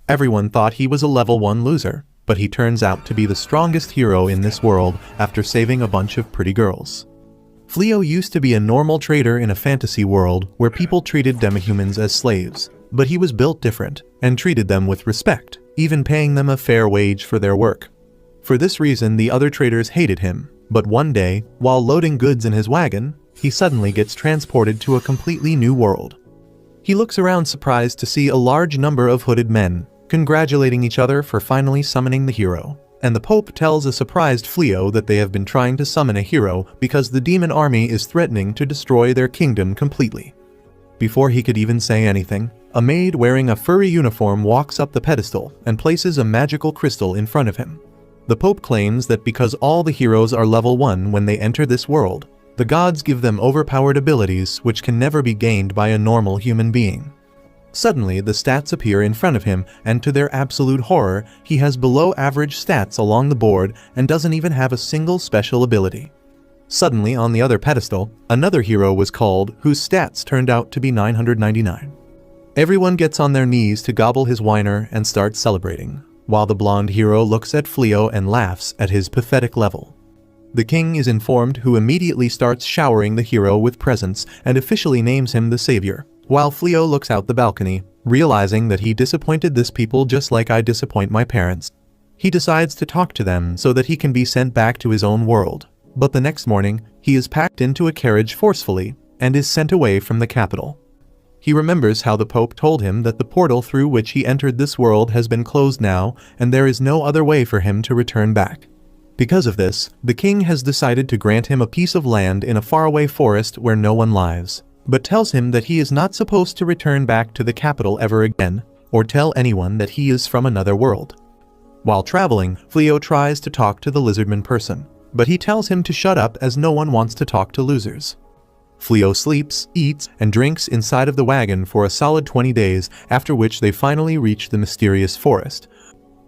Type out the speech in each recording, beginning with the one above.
Everyone thought he was a level 1 loser, but he turns out to be the strongest hero in this world after saving a bunch of pretty girls. Flio used to be a normal trader in a fantasy world where people treated demihumans as slaves, but he was built different and treated them with respect, even paying them a fair wage for their work. For this reason, the other traders hated him, but one day, while loading goods in his wagon, he suddenly gets transported to a completely new world. He looks around surprised to see a large number of hooded men, congratulating each other for finally summoning the hero, and the Pope tells a surprised Flio that they have been trying to summon a hero because the demon army is threatening to destroy their kingdom completely. Before he could even say anything, a maid wearing a furry uniform walks up the pedestal and places a magical crystal in front of him. The Pope claims that because all the heroes are level 1 when they enter this world, the gods give them overpowered abilities which can never be gained by a normal human being. Suddenly, the stats appear in front of him, and to their absolute horror, he has below average stats along the board and doesn't even have a single special ability. Suddenly, on the other pedestal, another hero was called, whose stats turned out to be 999. Everyone gets on their knees to gobble his whiner and start celebrating, while the blonde hero looks at Flio and laughs at his pathetic level. The king is informed, who immediately starts showering the hero with presents and officially names him the savior, while Flio looks out the balcony, realizing that he disappointed this people just like I disappoint my parents. He decides to talk to them so that he can be sent back to his own world, but the next morning, he is packed into a carriage forcefully and is sent away from the capital. He remembers how the Pope told him that the portal through which he entered this world has been closed now, and there is no other way for him to return back. Because of this, the king has decided to grant him a piece of land in a faraway forest where no one lives, but tells him that he is not supposed to return back to the capital ever again, or tell anyone that he is from another world. While traveling, Flio tries to talk to the lizardman person, but he tells him to shut up as no one wants to talk to losers. Flio sleeps, eats, and drinks inside of the wagon for a solid 20 days, after which they finally reach the mysterious forest.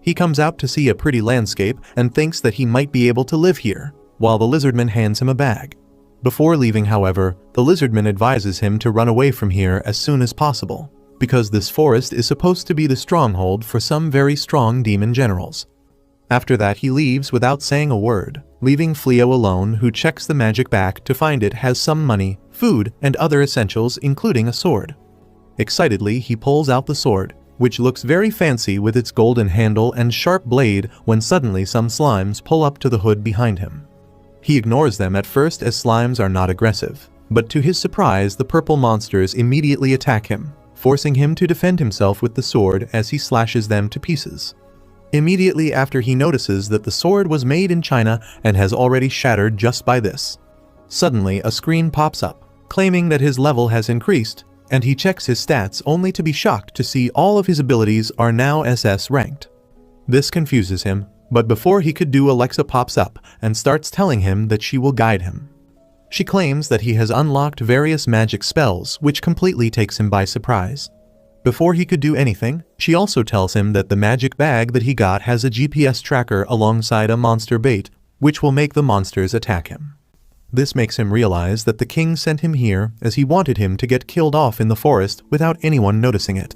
He comes out to see a pretty landscape and thinks that he might be able to live here, while the lizardman hands him a bag. Before leaving, however, the lizardman advises him to run away from here as soon as possible, because this forest is supposed to be the stronghold for some very strong demon generals. After that, he leaves without saying a word, leaving Flio alone, who checks the magic bag to find it has some money, food, and other essentials, including a sword. Excitedly, he pulls out the sword, which looks very fancy with its golden handle and sharp blade, when suddenly some slimes pull up to the hood behind him. He ignores them at first as slimes are not aggressive, but to his surprise the purple monsters immediately attack him, forcing him to defend himself with the sword as he slashes them to pieces. Immediately after, he notices that the sword was made in China and has already shattered just by this. Suddenly, a screen pops up, claiming that his level has increased, and he checks his stats only to be shocked to see all of his abilities are now SS ranked. This confuses him, but before he could do, Alexa pops up and starts telling him that she will guide him. She claims that he has unlocked various magic spells, which completely takes him by surprise. Before he could do anything, she also tells him that the magic bag that he got has a GPS tracker alongside a monster bait, which will make the monsters attack him. This makes him realize that the king sent him here as he wanted him to get killed off in the forest without anyone noticing it.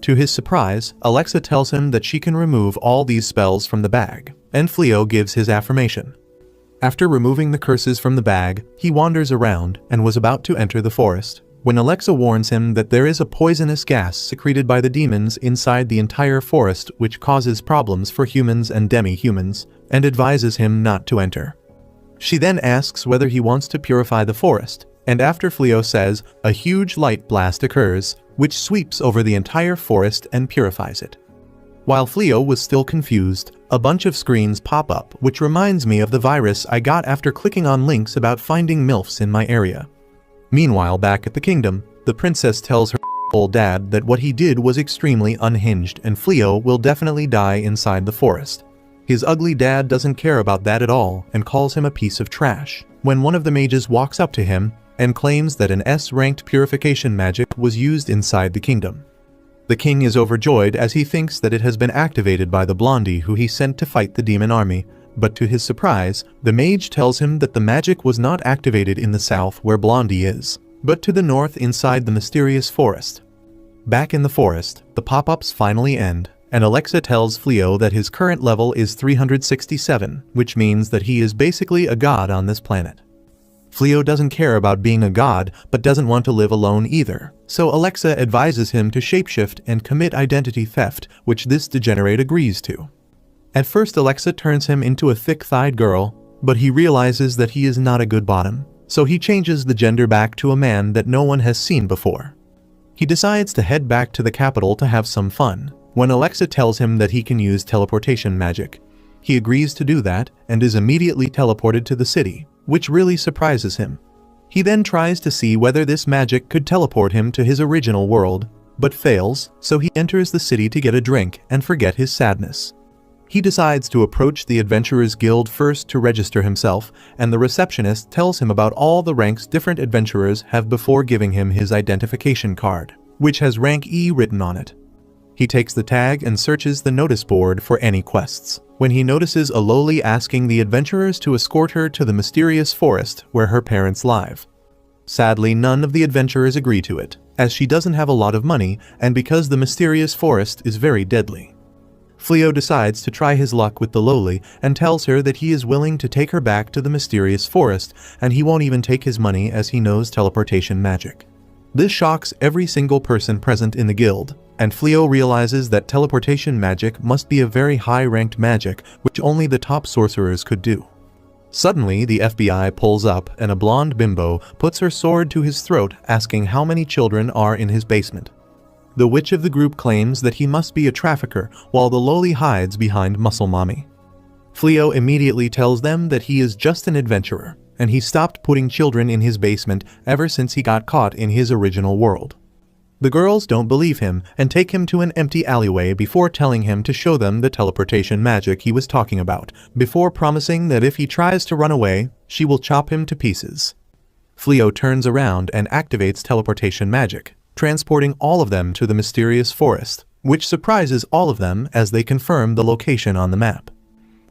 To his surprise, Alexa tells him that she can remove all these spells from the bag, and Flio gives his affirmation. After removing the curses from the bag, he wanders around and was about to enter the forest, when Alexa warns him that there is a poisonous gas secreted by the demons inside the entire forest which causes problems for humans and demi-humans, and advises him not to enter. She then asks whether he wants to purify the forest, and after Flio says, a huge light blast occurs, which sweeps over the entire forest and purifies it. While Flio was still confused, a bunch of screens pop up, which reminds me of the virus I got after clicking on links about finding MILFs in my area. Meanwhile, back at the kingdom, the princess tells her old dad that what he did was extremely unhinged and Flio will definitely die inside the forest. His ugly dad doesn't care about that at all and calls him a piece of trash, when one of the mages walks up to him and claims that an S-ranked purification magic was used inside the kingdom. The king is overjoyed as he thinks that it has been activated by the blondie who he sent to fight the demon army, but to his surprise, the mage tells him that the magic was not activated in the south where Blondie is, but to the north inside the mysterious forest. Back in the forest, the pop-ups finally end, and Alexa tells Flio that his current level is 367, which means that he is basically a god on this planet. Flio doesn't care about being a god, but doesn't want to live alone either, so Alexa advises him to shapeshift and commit identity theft, which this degenerate agrees to. At first Alexa turns him into a thick-thighed girl, but he realizes that he is not a good bottom, so he changes the gender back to a man that no one has seen before. He decides to head back to the capital to have some fun, when Alexa tells him that he can use teleportation magic. He agrees to do that and is immediately teleported to the city, which really surprises him. He then tries to see whether this magic could teleport him to his original world, but fails, so he enters the city to get a drink and forget his sadness. He decides to approach the Adventurers Guild first to register himself, and the receptionist tells him about all the ranks different adventurers have before giving him his identification card, which has rank E written on it. He takes the tag and searches the notice board for any quests, when he notices a lowly asking the adventurers to escort her to the mysterious forest where her parents live. Sadly, none of the adventurers agree to it, as she doesn't have a lot of money and because the mysterious forest is very deadly. Flio decides to try his luck with the lowly and tells her that he is willing to take her back to the mysterious forest, and he won't even take his money as he knows teleportation magic. This shocks every single person present in the guild, and Flio realizes that teleportation magic must be a very high-ranked magic which only the top sorcerers could do. Suddenly, the FBI pulls up and a blonde bimbo puts her sword to his throat asking how many children are in his basement. The witch of the group claims that he must be a trafficker while the lowly hides behind Muscle Mommy. Flio immediately tells them that he is just an adventurer, and he stopped putting children in his basement ever since he got caught in his original world. The girls don't believe him and take him to an empty alleyway before telling him to show them the teleportation magic he was talking about, before promising that if he tries to run away, she will chop him to pieces. Flio turns around and activates teleportation magic, transporting all of them to the mysterious forest, which surprises all of them as they confirm the location on the map.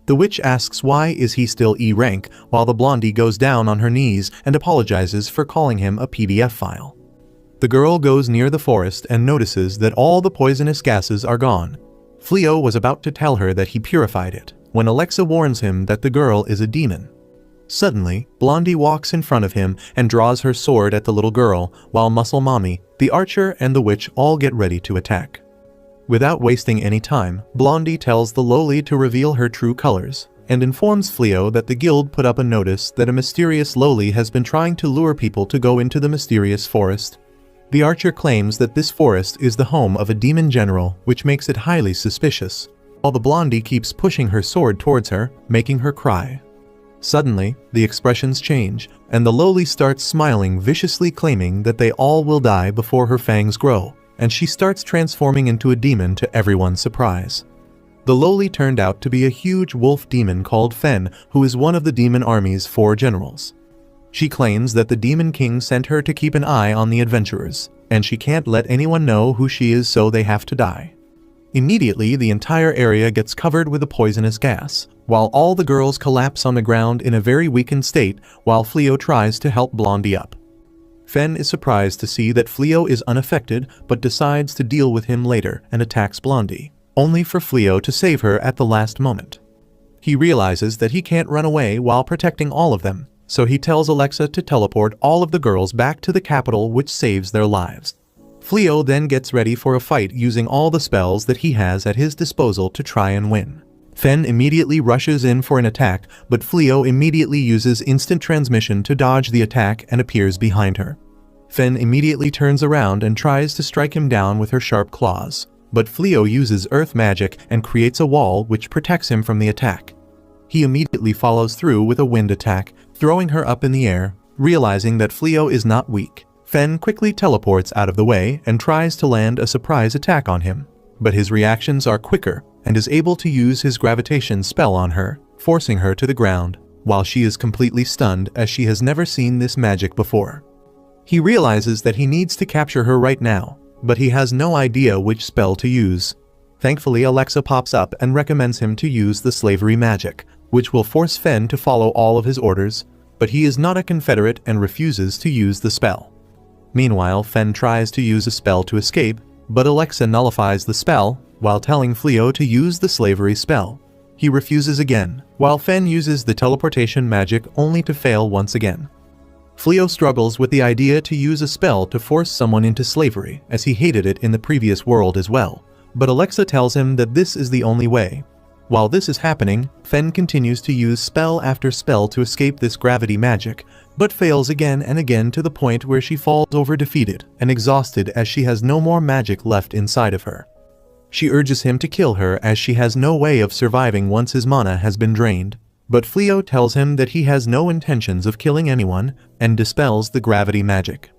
The witch asks why is he still E rank, while the blondie goes down on her knees and apologizes for calling him a PDF file. The girl goes near the forest and notices that all the poisonous gases are gone. Flio was about to tell her that he purified it, when Alexa warns him that the girl is a demon. Suddenly, Blondie walks in front of him and draws her sword at the little girl, while Muscle Mommy, the archer, and the witch all get ready to attack. Without wasting any time, Blondie tells the lowly to reveal her true colors, and informs Flio that the guild put up a notice that a mysterious lowly has been trying to lure people to go into the mysterious forest. The archer claims that this forest is the home of a demon general, which makes it highly suspicious, while the blondie keeps pushing her sword towards her, making her cry. Suddenly, the expressions change, and the lowly starts smiling viciously, claiming that they all will die before her fangs grow, and she starts transforming into a demon to everyone's surprise. The lowly turned out to be a huge wolf demon called Fen, who is one of the demon army's 4 generals. She claims that the Demon King sent her to keep an eye on the adventurers, and she can't let anyone know who she is, so they have to die. Immediately, the entire area gets covered with a poisonous gas, while all the girls collapse on the ground in a very weakened state while Flio tries to help Blondie up. Fen is surprised to see that Flio is unaffected, but decides to deal with him later and attacks Blondie, only for Flio to save her at the last moment. He realizes that he can't run away while protecting all of them, so he tells Alexa to teleport all of the girls back to the capital, which saves their lives. Flio then gets ready for a fight using all the spells that he has at his disposal to try and win. Fen immediately rushes in for an attack, but Flio immediately uses instant transmission to dodge the attack and appears behind her. Fen immediately turns around and tries to strike him down with her sharp claws, but Flio uses earth magic and creates a wall which protects him from the attack. He immediately follows through with a wind attack, throwing her up in the air. Realizing that Flio is not weak, Fen quickly teleports out of the way and tries to land a surprise attack on him, but his reactions are quicker and is able to use his gravitation spell on her, forcing her to the ground, while she is completely stunned as she has never seen this magic before. He realizes that he needs to capture her right now, but he has no idea which spell to use. Thankfully, Alexa pops up and recommends him to use the slavery magic, which will force Fen to follow all of his orders, but he is not a Confederate and refuses to use the spell. Meanwhile, Fen tries to use a spell to escape, but Alexa nullifies the spell, while telling Flio to use the slavery spell. He refuses again, while Fen uses the teleportation magic only to fail once again. Flio struggles with the idea to use a spell to force someone into slavery, as he hated it in the previous world as well, but Alexa tells him that this is the only way. While this is happening, Fen continues to use spell after spell to escape this gravity magic, but fails again and again to the point where she falls over defeated and exhausted as she has no more magic left inside of her. She urges him to kill her as she has no way of surviving once his mana has been drained, but Flio tells him that he has no intentions of killing anyone and dispels the gravity magic.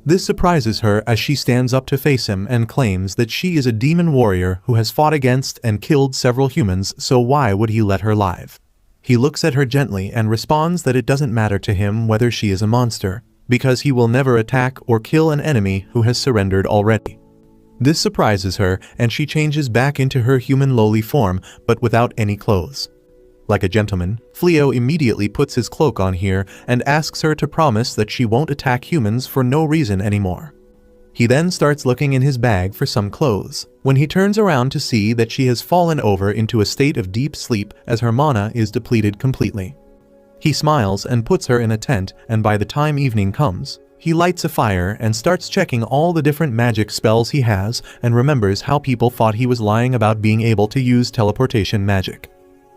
This surprises her as she stands up to face him and claims that she is a demon warrior who has fought against and killed several humans, so why would he let her live? He looks at her gently and responds that it doesn't matter to him whether she is a monster, because he will never attack or kill an enemy who has surrendered already. This surprises her and she changes back into her human lowly form, but without any clothes. Like a gentleman, Flio immediately puts his cloak on here and asks her to promise that she won't attack humans for no reason anymore. He then starts looking in his bag for some clothes, when he turns around to see that she has fallen over into a state of deep sleep as her mana is depleted completely. He smiles and puts her in a tent, and by the time evening comes, he lights a fire and starts checking all the different magic spells he has and remembers how people thought he was lying about being able to use teleportation magic.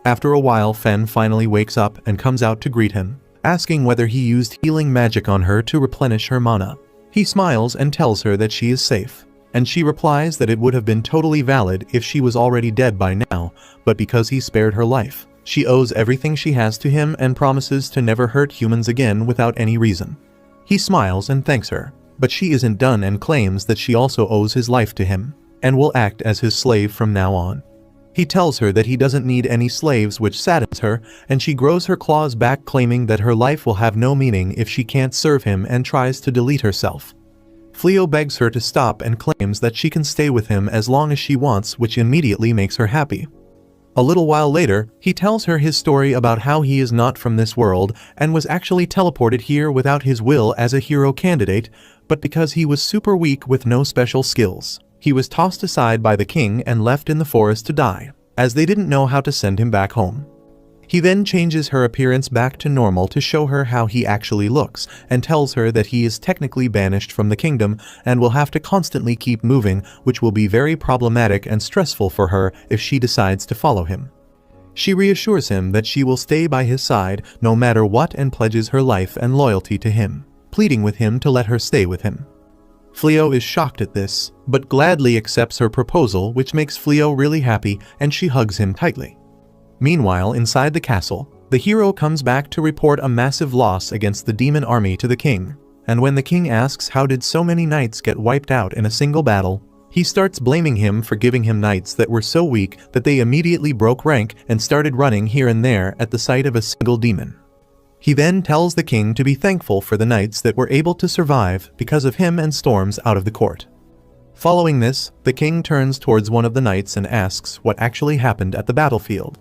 After a while, Fen finally wakes up and comes out to greet him, asking whether he used healing magic on her to replenish her mana. He smiles and tells her that she is safe, and she replies that it would have been totally valid if she was already dead by now, but because he spared her life, she owes everything she has to him and promises to never hurt humans again without any reason. He smiles and thanks her, but she isn't done and claims that she also owes his life to him, and will act as his slave from now on. He tells her that he doesn't need any slaves, which saddens her, and she grows her claws back, claiming that her life will have no meaning if she can't serve him, and tries to delete herself. Flio begs her to stop and claims that she can stay with him as long as she wants, which immediately makes her happy. A little while later, he tells her his story about how he is not from this world and was actually teleported here without his will as a hero candidate, but because he was super weak with no special skills. He was tossed aside by the king and left in the forest to die, as they didn't know how to send him back home. He then changes her appearance back to normal to show her how he actually looks, and tells her that he is technically banished from the kingdom and will have to constantly keep moving, which will be very problematic and stressful for her if she decides to follow him. She reassures him that she will stay by his side no matter what and pledges her life and loyalty to him, pleading with him to let her stay with him. Flio is shocked at this, but gladly accepts her proposal, which makes Flio really happy, and she hugs him tightly. Meanwhile, inside the castle, the hero comes back to report a massive loss against the demon army to the king, and when the king asks how did so many knights get wiped out in a single battle, he starts blaming him for giving him knights that were so weak that they immediately broke rank and started running here and there at the sight of a single demon. He then tells the king to be thankful for the knights that were able to survive because of him and storms out of the court. Following this, the king turns towards one of the knights and asks what actually happened at the battlefield.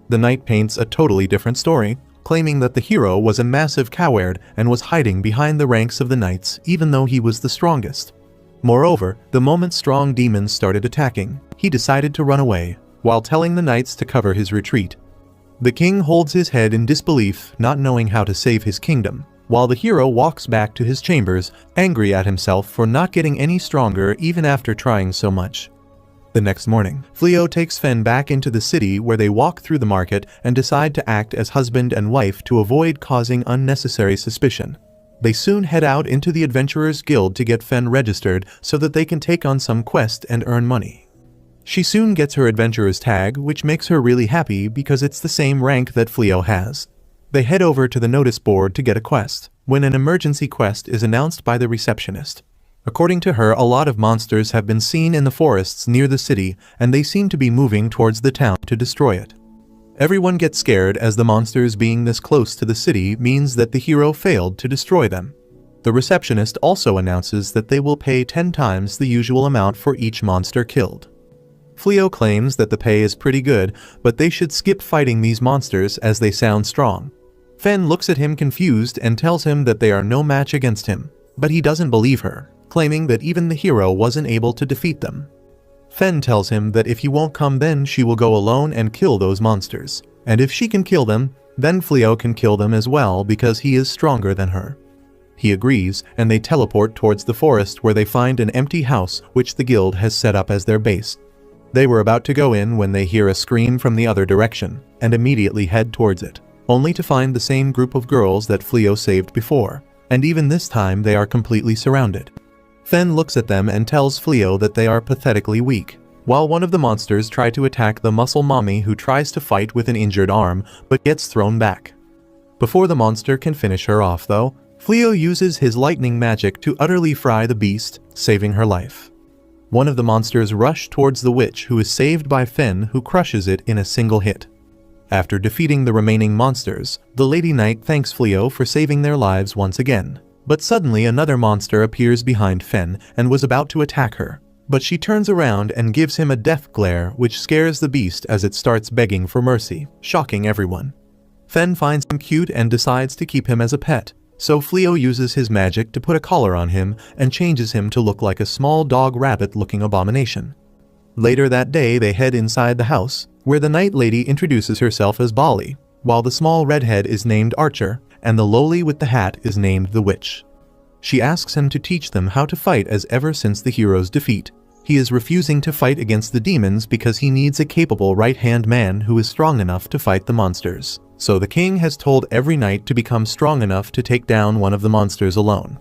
The knight paints a totally different story, claiming that the hero was a massive coward and was hiding behind the ranks of the knights even though he was the strongest. Moreover, the moment strong demons started attacking, he decided to run away, while telling the knights to cover his retreat. The king holds his head in disbelief, not knowing how to save his kingdom, while the hero walks back to his chambers, angry at himself for not getting any stronger even after trying so much. The next morning, Flio takes Fen back into the city where they walk through the market and decide to act as husband and wife to avoid causing unnecessary suspicion. They soon head out into the Adventurers Guild to get Fen registered so that they can take on some quest and earn money. She soon gets her adventurer's tag, which makes her really happy because it's the same rank that Flio has. They head over to the notice board to get a quest, when an emergency quest is announced by the receptionist. According to her, a lot of monsters have been seen in the forests near the city, and they seem to be moving towards the town to destroy it. Everyone gets scared as the monsters being this close to the city means that the hero failed to destroy them. The receptionist also announces that they will pay 10 times the usual amount for each monster killed. Flio claims that the pay is pretty good, but they should skip fighting these monsters as they sound strong. Fen looks at him confused and tells him that they are no match against him, but he doesn't believe her, claiming that even the hero wasn't able to defeat them. Fen tells him that if he won't come then she will go alone and kill those monsters. And if she can kill them, then Flio can kill them as well because he is stronger than her. He agrees, and they teleport towards the forest where they find an empty house which the guild has set up as their base. They were about to go in when they hear a scream from the other direction, and immediately head towards it, only to find the same group of girls that Flio saved before, and even this time they are completely surrounded. Fen looks at them and tells Flio that they are pathetically weak, while one of the monsters try to attack the muscle mommy who tries to fight with an injured arm but gets thrown back. Before the monster can finish her off though, Flio uses his lightning magic to utterly fry the beast, saving her life. One of the monsters rush towards the witch who is saved by Fen, who crushes it in a single hit. After defeating the remaining monsters, the Lady Knight thanks Flio for saving their lives once again. But suddenly another monster appears behind Fen and was about to attack her. But she turns around and gives him a death glare which scares the beast as it starts begging for mercy, shocking everyone. Fen finds him cute and decides to keep him as a pet, so Flio uses his magic to put a collar on him and changes him to look like a small dog-rabbit-looking abomination. Later that day they head inside the house, where the Night Lady introduces herself as Bali, while the small redhead is named Archer, and the lowly with the hat is named the Witch. She asks him to teach them how to fight as ever since the hero's defeat. He is refusing to fight against the demons because he needs a capable right-hand man who is strong enough to fight the monsters. So the king has told every knight to become strong enough to take down one of the monsters alone.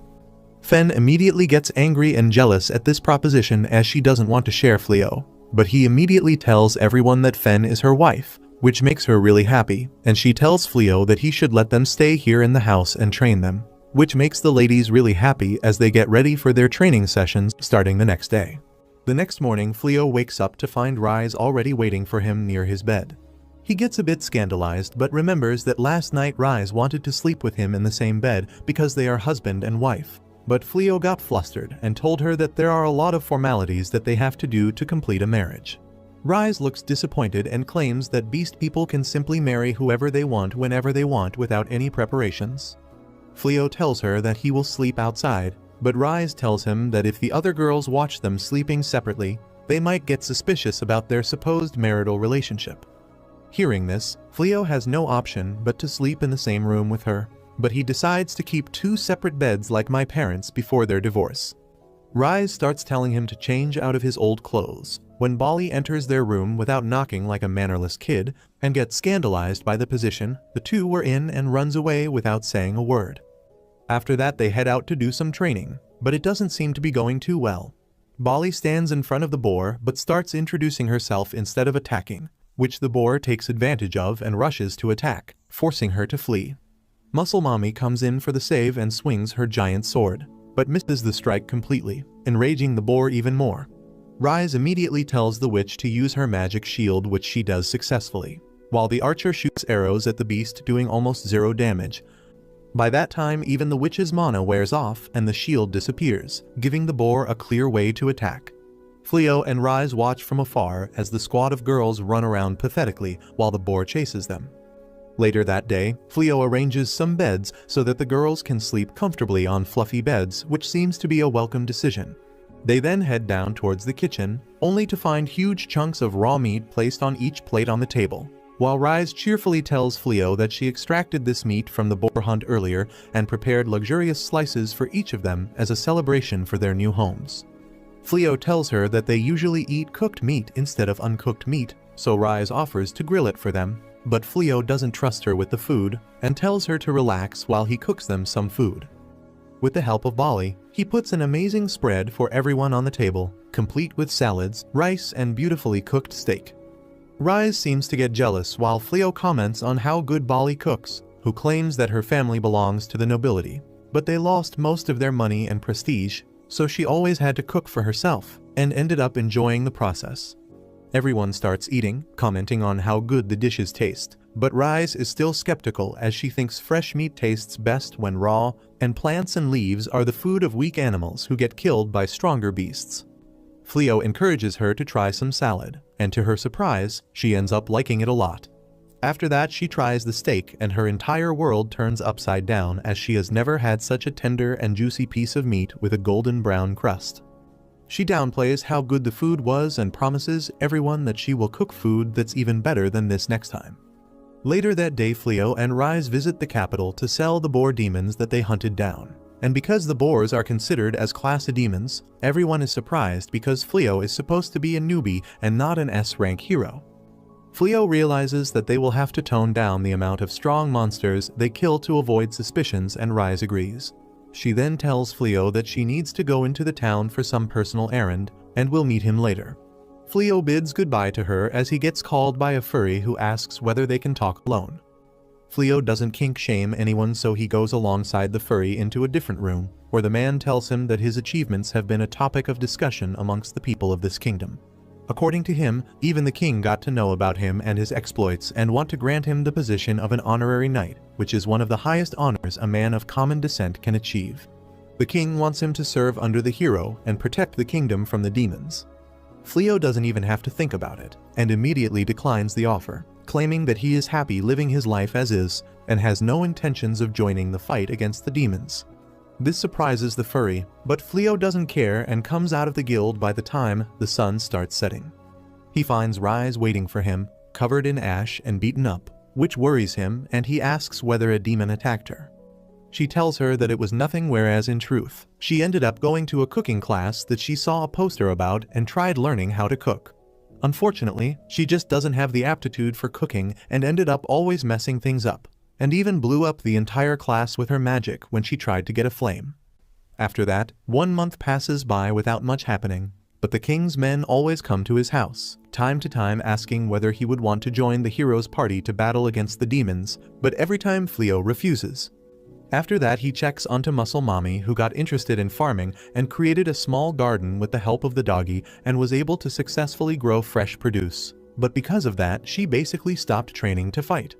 Fen immediately gets angry and jealous at this proposition as she doesn't want to share Flio, but he immediately tells everyone that Fen is her wife, which makes her really happy, and she tells Flio that he should let them stay here in the house and train them, which makes the ladies really happy as they get ready for their training sessions starting the next day. The next morning, Flio wakes up to find Rise already waiting for him near his bed. He gets a bit scandalized but remembers that last night Rise wanted to sleep with him in the same bed because they are husband and wife. But Flio got flustered and told her that there are a lot of formalities that they have to do to complete a marriage. Rise looks disappointed and claims that beast people can simply marry whoever they want whenever they want without any preparations. Flio tells her that he will sleep outside, but Rise tells him that if the other girls watch them sleeping separately, they might get suspicious about their supposed marital relationship. Hearing this, Flio has no option but to sleep in the same room with her, but he decides to keep 2 separate beds like my parents before their divorce. Rise starts telling him to change out of his old clothes, when Bali enters their room without knocking like a mannerless kid, and gets scandalized by the position the two were in and runs away without saying a word. After that they head out to do some training, but it doesn't seem to be going too well. Bali stands in front of the boar but starts introducing herself instead of attacking, which the boar takes advantage of and rushes to attack, forcing her to flee. Muscle Mommy comes in for the save and swings her giant sword, but misses the strike completely, enraging the boar even more. Rise immediately tells the witch to use her magic shield, which she does successfully, while the archer shoots arrows at the beast doing almost 0 damage. By that time even the witch's mana wears off and the shield disappears, giving the boar a clear way to attack. Flio and Rise watch from afar as the squad of girls run around pathetically while the boar chases them. Later that day, Flio arranges some beds so that the girls can sleep comfortably on fluffy beds, which seems to be a welcome decision. They then head down towards the kitchen, only to find huge chunks of raw meat placed on each plate on the table, while Rise cheerfully tells Flio that she extracted this meat from the boar hunt earlier and prepared luxurious slices for each of them as a celebration for their new homes. Flio tells her that they usually eat cooked meat instead of uncooked meat, so Rise offers to grill it for them, but Flio doesn't trust her with the food and tells her to relax while he cooks them some food. With the help of Bali, he puts an amazing spread for everyone on the table, complete with salads, rice, and beautifully cooked steak. Rise seems to get jealous while Flio comments on how good Bali cooks, who claims that her family belongs to the nobility, but they lost most of their money and prestige, so she always had to cook for herself, and ended up enjoying the process. Everyone starts eating, commenting on how good the dishes taste, but Rise is still skeptical as she thinks fresh meat tastes best when raw, and plants and leaves are the food of weak animals who get killed by stronger beasts. Flio encourages her to try some salad, and to her surprise, she ends up liking it a lot. After that she tries the steak and her entire world turns upside down as she has never had such a tender and juicy piece of meat with a golden brown crust. She downplays how good the food was and promises everyone that she will cook food that's even better than this next time. Later that day, Flio and Rise visit the capital to sell the boar demons that they hunted down. And because the boars are considered as class of demons, everyone is surprised because Flio is supposed to be a newbie and not an S-rank hero. Flio realizes that they will have to tone down the amount of strong monsters they kill to avoid suspicions, and Rise agrees. She then tells Flio that she needs to go into the town for some personal errand and will meet him later. Flio bids goodbye to her as he gets called by a furry who asks whether they can talk alone. Flio doesn't kink shame anyone, so he goes alongside the furry into a different room, where the man tells him that his achievements have been a topic of discussion amongst the people of this kingdom. According to him, even the king got to know about him and his exploits and want to grant him the position of an honorary knight, which is one of the highest honors a man of common descent can achieve. The king wants him to serve under the hero and protect the kingdom from the demons. Flio doesn't even have to think about it, and immediately declines the offer, claiming that he is happy living his life as is and has no intentions of joining the fight against the demons. This surprises the furry, but Flio doesn't care and comes out of the guild by the time the sun starts setting. He finds Rise waiting for him, covered in ash and beaten up, which worries him, and he asks whether a demon attacked her. She tells her that it was nothing, whereas in truth, she ended up going to a cooking class that she saw a poster about and tried learning how to cook. Unfortunately, she just doesn't have the aptitude for cooking and ended up always messing things up, and even blew up the entire class with her magic when she tried to get a flame. After that, 1 month passes by without much happening, but the king's men always come to his house, time to time asking whether he would want to join the hero's party to battle against the demons, but every time Flio refuses. After that, he checks onto Muscle Mommy, who got interested in farming and created a small garden with the help of the doggy and was able to successfully grow fresh produce. But because of that, she basically stopped training to fight.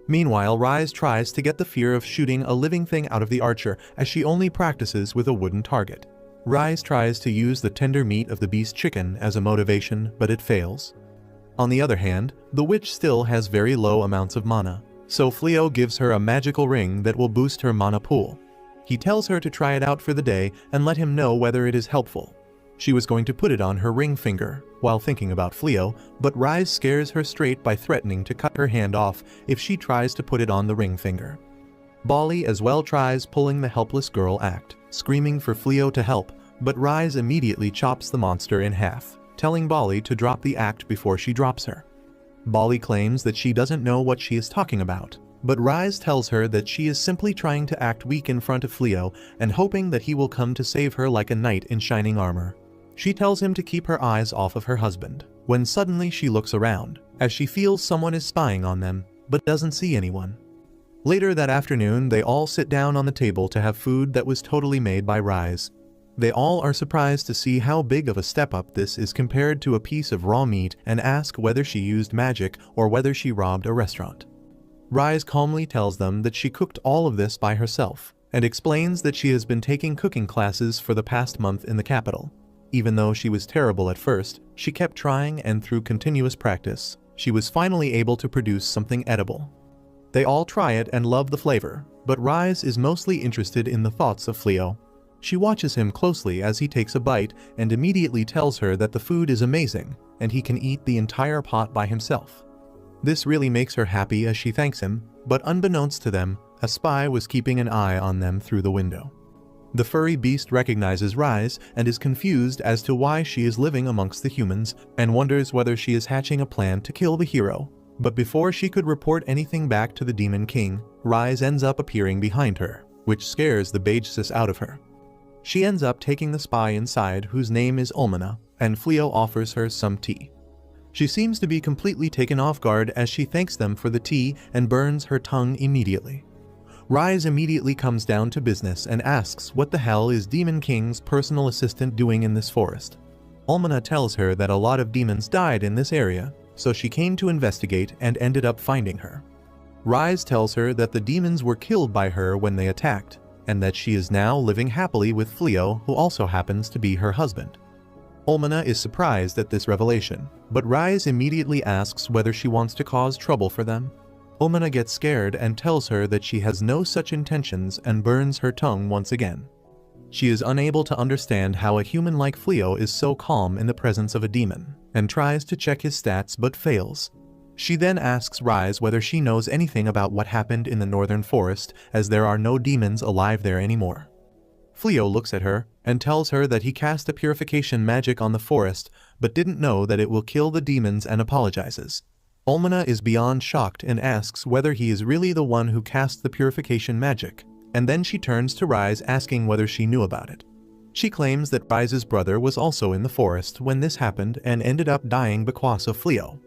Meanwhile, Rise tries to get the fear of shooting a living thing out of the archer, as she only practices with a wooden target. Rise tries to use the tender meat of the beast chicken as a motivation, but it fails. On the other hand, the witch still has very low amounts of mana, so Flio gives her a magical ring that will boost her mana pool. He tells her to try it out for the day and let him know whether it is helpful. She was going to put it on her ring finger while thinking about Flio, but Rise scares her straight by threatening to cut her hand off if she tries to put it on the ring finger. Bali as well tries pulling the helpless girl act, screaming for Flio to help, but Rise immediately chops the monster in half, telling Bali to drop the act before she drops her. Bali claims that she doesn't know what she is talking about, but Rise tells her that she is simply trying to act weak in front of Flio and hoping that he will come to save her like a knight in shining armor. She tells him to keep her eyes off of her husband, when suddenly she looks around, as she feels someone is spying on them, but doesn't see anyone. Later that afternoon, they all sit down on the table to have food that was totally made by Rise. They all are surprised to see how big of a step up this is compared to a piece of raw meat and ask whether she used magic or whether she robbed a restaurant. Rise calmly tells them that she cooked all of this by herself and explains that she has been taking cooking classes for the past month in the capital. Even though she was terrible at first, she kept trying, and through continuous practice, she was finally able to produce something edible. They all try it and love the flavor, but Rise is mostly interested in the thoughts of Flio. She watches him closely as he takes a bite and immediately tells her that the food is amazing and he can eat the entire pot by himself. This really makes her happy as she thanks him, but unbeknownst to them, a spy was keeping an eye on them through the window. The furry beast recognizes Rise and is confused as to why she is living amongst the humans and wonders whether she is hatching a plan to kill the hero. But before she could report anything back to the Demon King, Rise ends up appearing behind her, which scares the Bagesis out of her. She ends up taking the spy inside, whose name is Ulmana, and Flio offers her some tea. She seems to be completely taken off guard as she thanks them for the tea and burns her tongue immediately. Rise immediately comes down to business and asks what the hell is Demon King's personal assistant doing in this forest. Ulmana tells her that a lot of demons died in this area, so she came to investigate and ended up finding her. Rise tells her that the demons were killed by her when they attacked, and that she is now living happily with Flio, who also happens to be her husband. Ulmana is surprised at this revelation, but Rise immediately asks whether she wants to cause trouble for them. Ulmana gets scared and tells her that she has no such intentions and burns her tongue once again. She is unable to understand how a human like Flio is so calm in the presence of a demon, and tries to check his stats but fails. She then asks Rise whether she knows anything about what happened in the northern forest, as there are no demons alive there anymore. Flio looks at her and tells her that he cast a purification magic on the forest but didn't know that it will kill the demons and apologizes. Almana is beyond shocked and asks whether he is really the one who cast the purification magic, and then she turns to Rise asking whether she knew about it. She claims that Rise's brother was also in the forest when this happened and ended up dying because of Flio.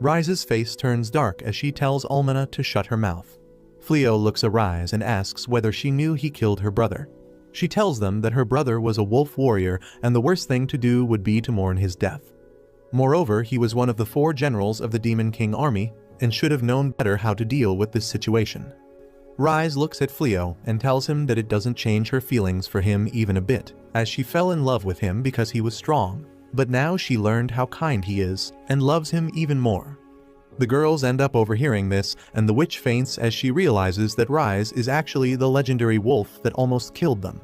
Rise's face turns dark as she tells Almana to shut her mouth. Flio looks at Rise and asks whether she knew he killed her brother. She tells them that her brother was a wolf warrior and the worst thing to do would be to mourn his death. Moreover, he was one of the 4 generals of the Demon King army and should have known better how to deal with this situation. Rise looks at Flio and tells him that it doesn't change her feelings for him even a bit, as she fell in love with him because he was strong, but now she learned how kind he is and loves him even more. The girls end up overhearing this, and the witch faints as she realizes that Rise is actually the legendary wolf that almost killed them.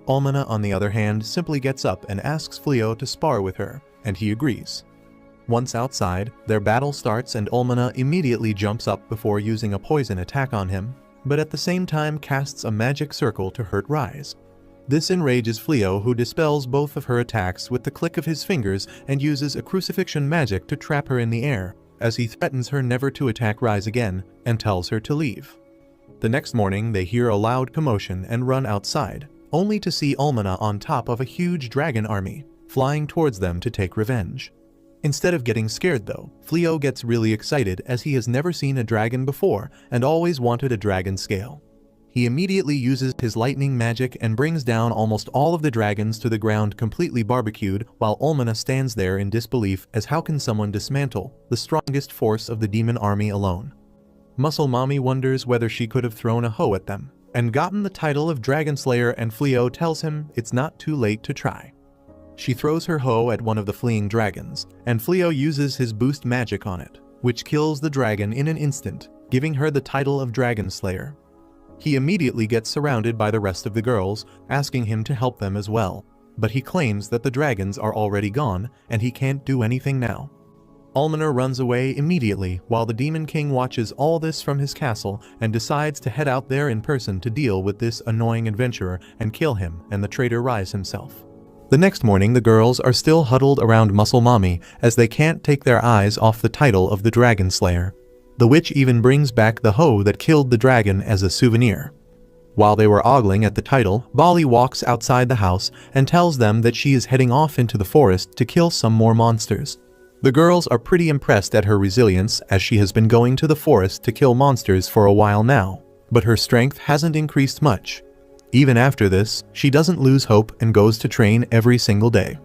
Almana, on the other hand, simply gets up and asks Flio to spar with her, and he agrees. Once outside, their battle starts and Almana immediately jumps up before using a poison attack on him, but at the same time casts a magic circle to hurt Rise. This enrages Flio, who dispels both of her attacks with the click of his fingers and uses a crucifixion magic to trap her in the air, as he threatens her never to attack Rise again and tells her to leave. The next morning they hear a loud commotion and run outside, only to see Almana on top of a huge dragon army, flying towards them to take revenge. Instead of getting scared though, Flio gets really excited as he has never seen a dragon before and always wanted a dragon scale. He immediately uses his lightning magic and brings down almost all of the dragons to the ground completely barbecued, while Almana stands there in disbelief as how can someone dismantle the strongest force of the demon army alone. Muscle Mommy wonders whether she could have thrown a hoe at them and gotten the title of Dragon Slayer, and Flio tells him it's not too late to try. She throws her hoe at one of the fleeing dragons, and Flio uses his boost magic on it, which kills the dragon in an instant, giving her the title of Dragon Slayer. He immediately gets surrounded by the rest of the girls, asking him to help them as well, but he claims that the dragons are already gone and he can't do anything now. Almana runs away immediately while the Demon King watches all this from his castle and decides to head out there in person to deal with this annoying adventurer and kill him and the traitor Rise himself. The next morning the girls are still huddled around Muscle Mommy as they can't take their eyes off the title of the Dragon Slayer. The witch even brings back the hoe that killed the dragon as a souvenir. While they were ogling at the title, Bali walks outside the house and tells them that she is heading off into the forest to kill some more monsters. The girls are pretty impressed at her resilience as she has been going to the forest to kill monsters for a while now, but her strength hasn't increased much. Even after this, she doesn't lose hope and goes to train every single day.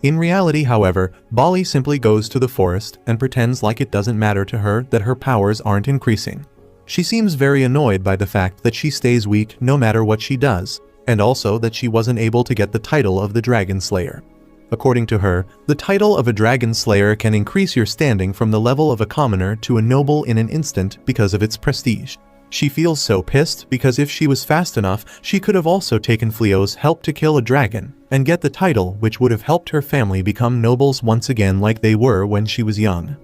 In reality, however, Bali simply goes to the forest and pretends like it doesn't matter to her that her powers aren't increasing. She seems very annoyed by the fact that she stays weak no matter what she does, and also that she wasn't able to get the title of the Dragon Slayer. According to her, the title of a Dragon Slayer can increase your standing from the level of a commoner to a noble in an instant because of its prestige. She feels so pissed because if she was fast enough, she could have also taken Flio's help to kill a dragon and get the title, which would have helped her family become nobles once again like they were when she was young.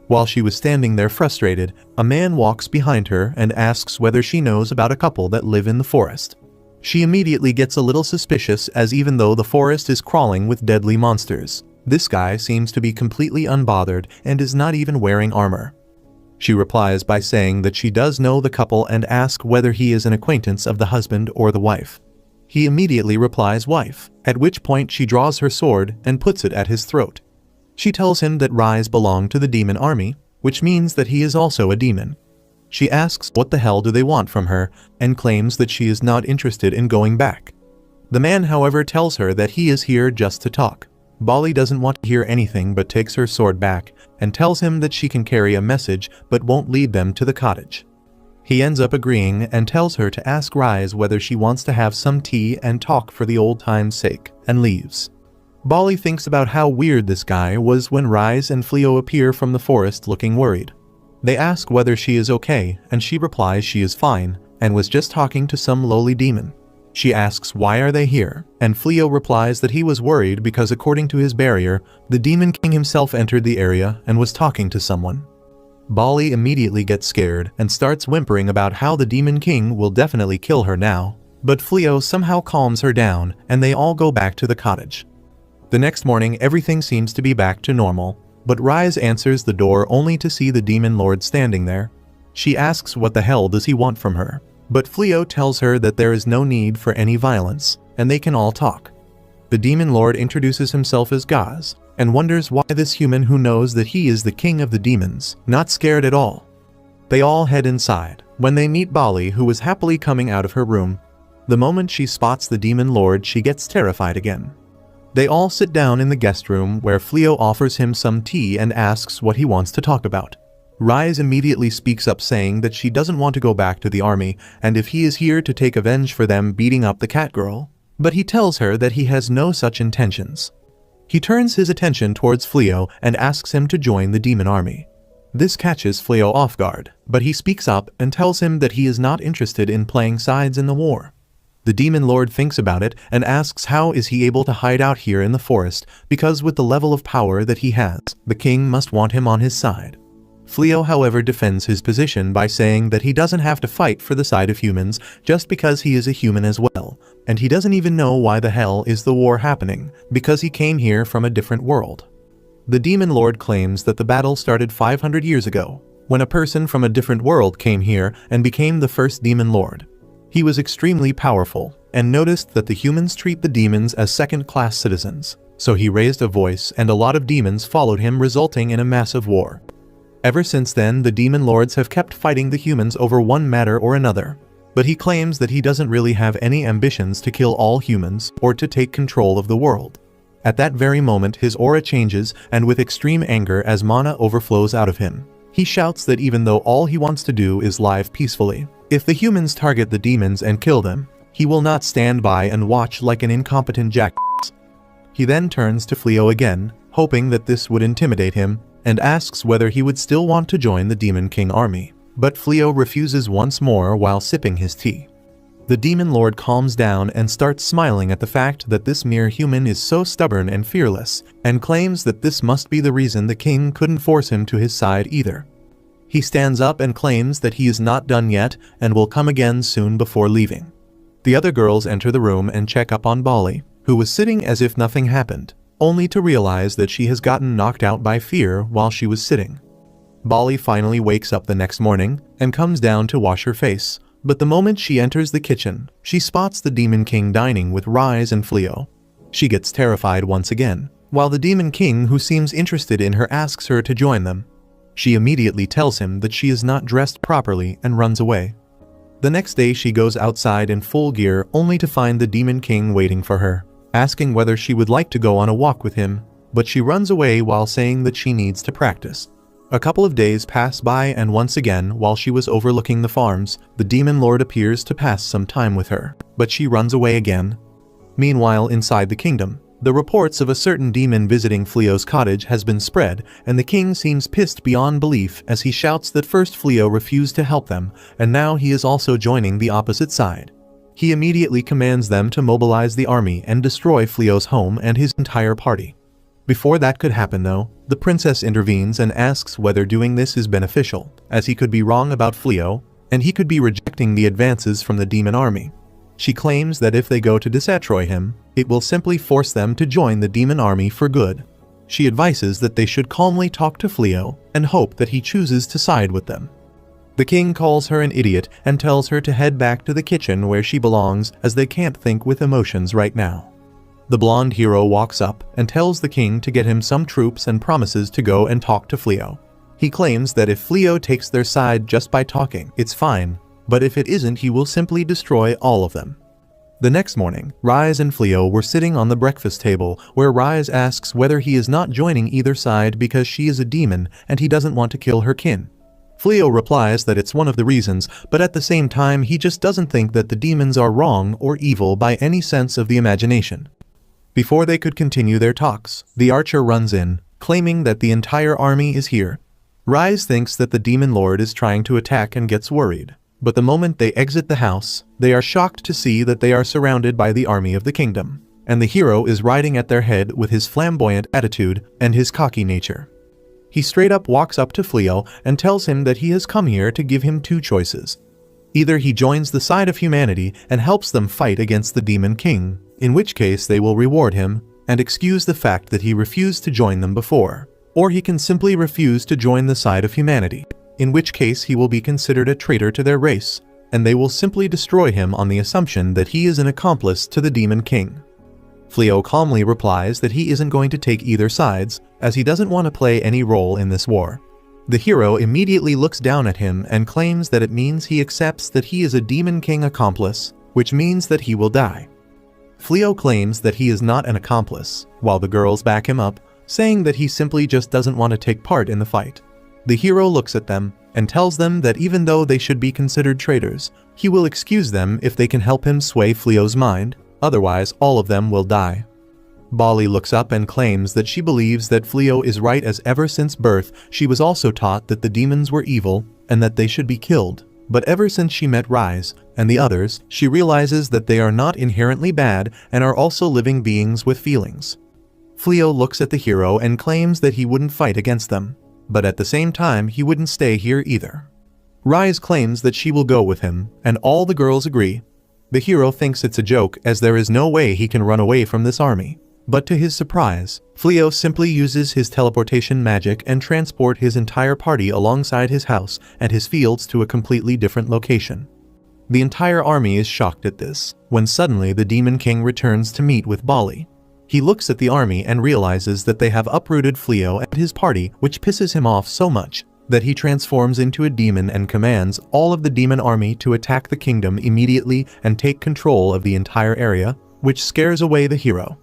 While she was standing there frustrated, a man walks behind her and asks whether she knows about a couple that live in the forest. She immediately gets a little suspicious as even though the forest is crawling with deadly monsters, this guy seems to be completely unbothered and is not even wearing armor. She replies by saying that she does know the couple and asks whether he is an acquaintance of the husband or the wife. He immediately replies wife, at which point she draws her sword and puts it at his throat. She tells him that Rise belonged to the demon army, which means that he is also a demon. She asks what the hell do they want from her and claims that she is not interested in going back. The man, however, tells her that he is here just to talk. Bali doesn't want to hear anything but takes her sword back and tells him that she can carry a message but won't lead them to the cottage. He ends up agreeing and tells her to ask Rise whether she wants to have some tea and talk for the old time's sake, and leaves. Bali thinks about how weird this guy was when Rise and Flio appear from the forest looking worried. They ask whether she is okay and she replies she is fine and was just talking to some lowly demon. She asks why are they here, and Flio replies that he was worried because according to his barrier, the Demon King himself entered the area and was talking to someone. Bali immediately gets scared and starts whimpering about how the Demon King will definitely kill her now, but Flio somehow calms her down and they all go back to the cottage. The next morning everything seems to be back to normal, but Rise answers the door only to see the Demon Lord standing there. She asks what the hell does he want from her, but Flio tells her that there is no need for any violence, and they can all talk. The Demon Lord introduces himself as Gaz, and wonders why this human who knows that he is the king of the demons, not scared at all. They all head inside, when they meet Bali who was happily coming out of her room. The moment she spots the Demon Lord she gets terrified again. They all sit down in the guest room where Flio offers him some tea and asks what he wants to talk about. Rise immediately speaks up saying that she doesn't want to go back to the army and if he is here to take revenge for them beating up the cat girl, but he tells her that he has no such intentions. He turns his attention towards Flio and asks him to join the demon army. This catches Flio off guard, but he speaks up and tells him that he is not interested in playing sides in the war. The Demon Lord thinks about it and asks how is he able to hide out here in the forest because with the level of power that he has, the king must want him on his side. Flio however defends his position by saying that he doesn't have to fight for the side of humans just because he is a human as well, and he doesn't even know why the hell is the war happening because he came here from a different world. The Demon Lord claims that the battle started 500 years ago, when a person from a different world came here and became the first Demon Lord. He was extremely powerful and noticed that the humans treat the demons as second-class citizens, so he raised a voice and a lot of demons followed him resulting in a massive war. Ever since then the Demon Lords have kept fighting the humans over one matter or another, but he claims that he doesn't really have any ambitions to kill all humans or to take control of the world. At that very moment his aura changes and with extreme anger as mana overflows out of him. He shouts that even though all he wants to do is live peacefully, if the humans target the demons and kill them, he will not stand by and watch like an incompetent jackass. He then turns to Flio again, hoping that this would intimidate him, and asks whether he would still want to join the Demon King army. But Flio refuses once more while sipping his tea. The Demon Lord calms down and starts smiling at the fact that this mere human is so stubborn and fearless, and claims that this must be the reason the king couldn't force him to his side either. He stands up and claims that he is not done yet and will come again soon before leaving. The other girls enter the room and check up on Bali, who was sitting as if nothing happened, only to realize that she has gotten knocked out by fear while she was sitting. Bali finally wakes up the next morning and comes down to wash her face, but the moment she enters the kitchen, she spots the Demon King dining with Rise and Flio. She gets terrified once again, while the Demon King who seems interested in her asks her to join them. She immediately tells him that she is not dressed properly and runs away. The next day she goes outside in full gear only to find the Demon King waiting for her, asking whether she would like to go on a walk with him, but she runs away while saying that she needs to practice. A couple of days pass by and once again, while she was overlooking the farms, the Demon Lord appears to pass some time with her, but she runs away again. Meanwhile, inside the kingdom, the reports of a certain demon visiting Flio's cottage has been spread, and the king seems pissed beyond belief as he shouts that first Flio refused to help them, and now he is also joining the opposite side. He immediately commands them to mobilize the army and destroy Flio's home and his entire party. Before that could happen though, the princess intervenes and asks whether doing this is beneficial, as he could be wrong about Flio, and he could be rejecting the advances from the demon army. She claims that if they go to destroy him, it will simply force them to join the demon army for good. She advises that they should calmly talk to Flio and hope that he chooses to side with them. The king calls her an idiot and tells her to head back to the kitchen where she belongs as they can't think with emotions right now. The blonde hero walks up and tells the king to get him some troops and promises to go and talk to Flio. He claims that if Flio takes their side just by talking, it's fine, but if it isn't he will simply destroy all of them. The next morning, Rise and Flio were sitting on the breakfast table where Rise asks whether he is not joining either side because she is a demon and he doesn't want to kill her kin. Flio replies that it's one of the reasons, but at the same time he just doesn't think that the demons are wrong or evil by any sense of the imagination. Before they could continue their talks, the archer runs in, claiming that the entire army is here. Rise thinks that the Demon Lord is trying to attack and gets worried, But the moment they exit the house, they are shocked to see that they are surrounded by the army of the kingdom, and the hero is riding at their head with his flamboyant attitude and his cocky nature. He straight up walks up to Flio and tells him that he has come here to give him two choices. Either he joins the side of humanity and helps them fight against the Demon King, in which case they will reward him and excuse the fact that he refused to join them before, or he can simply refuse to join the side of humanity, in which case he will be considered a traitor to their race, and they will simply destroy him on the assumption that he is an accomplice to the Demon King. Flio calmly replies that he isn't going to take either sides, as he doesn't want to play any role in this war. The hero immediately looks down at him and claims that it means he accepts that he is a Demon King accomplice, which means that he will die. Flio claims that he is not an accomplice, while the girls back him up, saying that he simply just doesn't want to take part in the fight. The hero looks at them and tells them that even though they should be considered traitors, he will excuse them if they can help him sway Flio's mind, otherwise all of them will die. Bali looks up and claims that she believes that Flio is right, as ever since birth she was also taught that the demons were evil and that they should be killed, but ever since she met Rise and the others, she realizes that they are not inherently bad and are also living beings with feelings. Flio looks at the hero and claims that he wouldn't fight against them, but at the same time he wouldn't stay here either. Rise claims that she will go with him, and all the girls agree. The hero thinks it's a joke, as there is no way he can run away from this army. But to his surprise, Flio simply uses his teleportation magic and transport his entire party alongside his house and his fields to a completely different location. The entire army is shocked at this, when suddenly the Demon King returns to meet with Bali. He looks at the army and realizes that they have uprooted Flio and his party, which pisses him off so much that he transforms into a demon and commands all of the demon army to attack the kingdom immediately and take control of the entire area, which scares away the hero.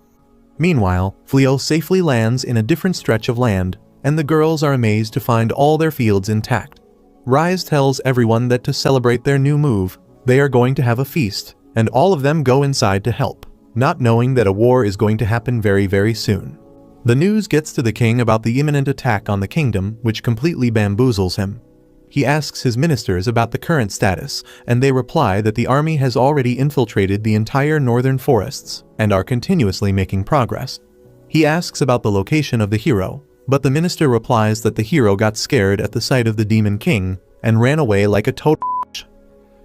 Meanwhile, Flio safely lands in a different stretch of land, and the girls are amazed to find all their fields intact. Rise tells everyone that to celebrate their new move, they are going to have a feast, and all of them go inside to help, not knowing that a war is going to happen very, very soon. The news gets to the king about the imminent attack on the kingdom, which completely bamboozles him. He asks his ministers about the current status, and they reply that the army has already infiltrated the entire northern forests and are continuously making progress. He asks about the location of the hero, but the minister replies that the hero got scared at the sight of the Demon King and ran away like a total bitch.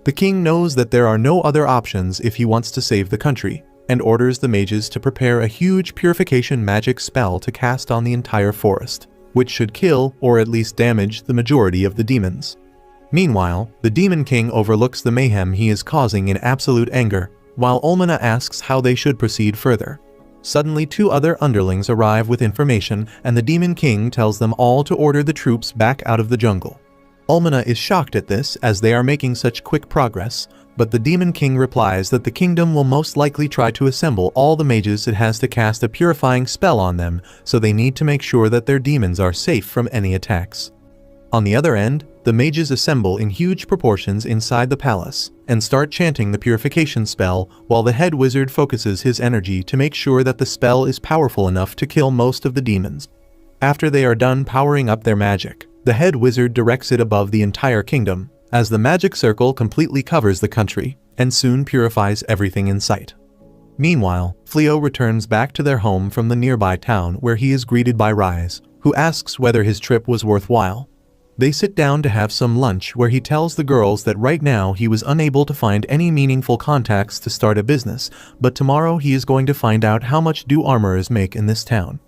The king knows that there are no other options if he wants to save the country, and orders the mages to prepare a huge purification magic spell to cast on the entire forest, which should kill or at least damage the majority of the demons. Meanwhile, the Demon King overlooks the mayhem he is causing in absolute anger, while Olmana asks how they should proceed further. Suddenly, two other underlings arrive with information, and the Demon King tells them all to order the troops back out of the jungle. Olmana is shocked at this, as they are making such quick progress, but the Demon King replies that the kingdom will most likely try to assemble all the mages it has to cast a purifying spell on them, so they need to make sure that their demons are safe from any attacks. On the other end, the mages assemble in huge proportions inside the palace and start chanting the purification spell, while the head wizard focuses his energy to make sure that the spell is powerful enough to kill most of the demons. After they are done powering up their magic, the head wizard directs it above the entire kingdom, as the magic circle completely covers the country and soon purifies everything in sight. Meanwhile, Flio returns back to their home from the nearby town, where he is greeted by Rise, who asks whether his trip was worthwhile. They sit down to have some lunch, where he tells the girls that right now he was unable to find any meaningful contacts to start a business, but tomorrow he is going to find out how much do armorers make in this town.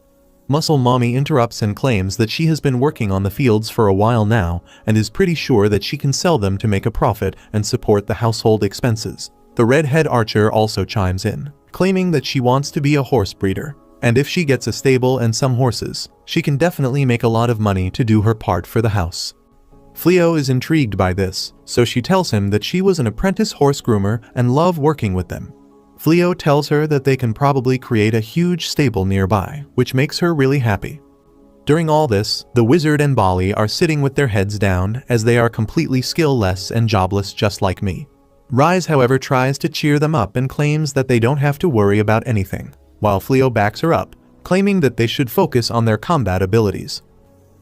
Muscle Mommy interrupts and claims that she has been working on the fields for a while now and is pretty sure that she can sell them to make a profit and support the household expenses. The redhead archer also chimes in, claiming that she wants to be a horse breeder, and if she gets a stable and some horses, she can definitely make a lot of money to do her part for the house. Flio is intrigued by this, so she tells him that she was an apprentice horse groomer and loved working with them. Flio tells her that they can probably create a huge stable nearby, which makes her really happy. During all this, the wizard and Bali are sitting with their heads down, as they are completely skill-less and jobless just like me. Rise, however, tries to cheer them up and claims that they don't have to worry about anything, while Flio backs her up, claiming that they should focus on their combat abilities.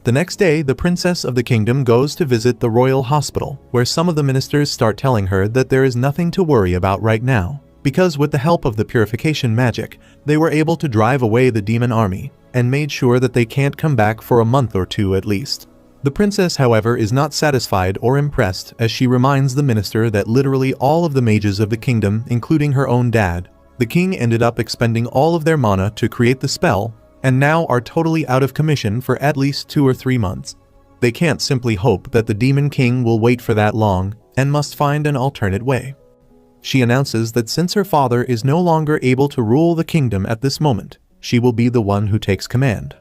The next day, the princess of the kingdom goes to visit the royal hospital, where some of the ministers start telling her that there is nothing to worry about right now, because with the help of the purification magic, they were able to drive away the demon army, and made sure that they can't come back for a month or two at least. The princess, however, is not satisfied or impressed, as she reminds the minister that literally all of the mages of the kingdom, including her own dad, the king, ended up expending all of their mana to create the spell, and now are totally out of commission for at least 2 or 3 months. They can't simply hope that the demon king will wait for that long, and must find an alternate way. She announces that since her father is no longer able to rule the kingdom at this moment, she will be the one who takes command.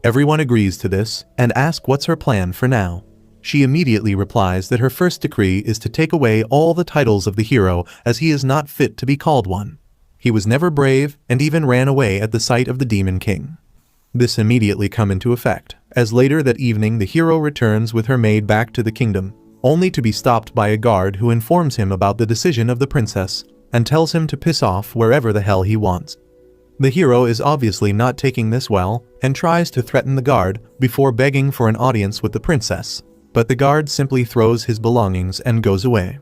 Everyone agrees to this, and asks what's her plan for now. She immediately replies that her first decree is to take away all the titles of the hero, as he is not fit to be called one. He was never brave, and even ran away at the sight of the demon king. This immediately come into effect, as later that evening the hero returns with her maid back to the kingdom, only to be stopped by a guard who informs him about the decision of the princess, and tells him to piss off wherever the hell he wants. The hero is obviously not taking this well, and tries to threaten the guard before begging for an audience with the princess, but the guard simply throws his belongings and goes away.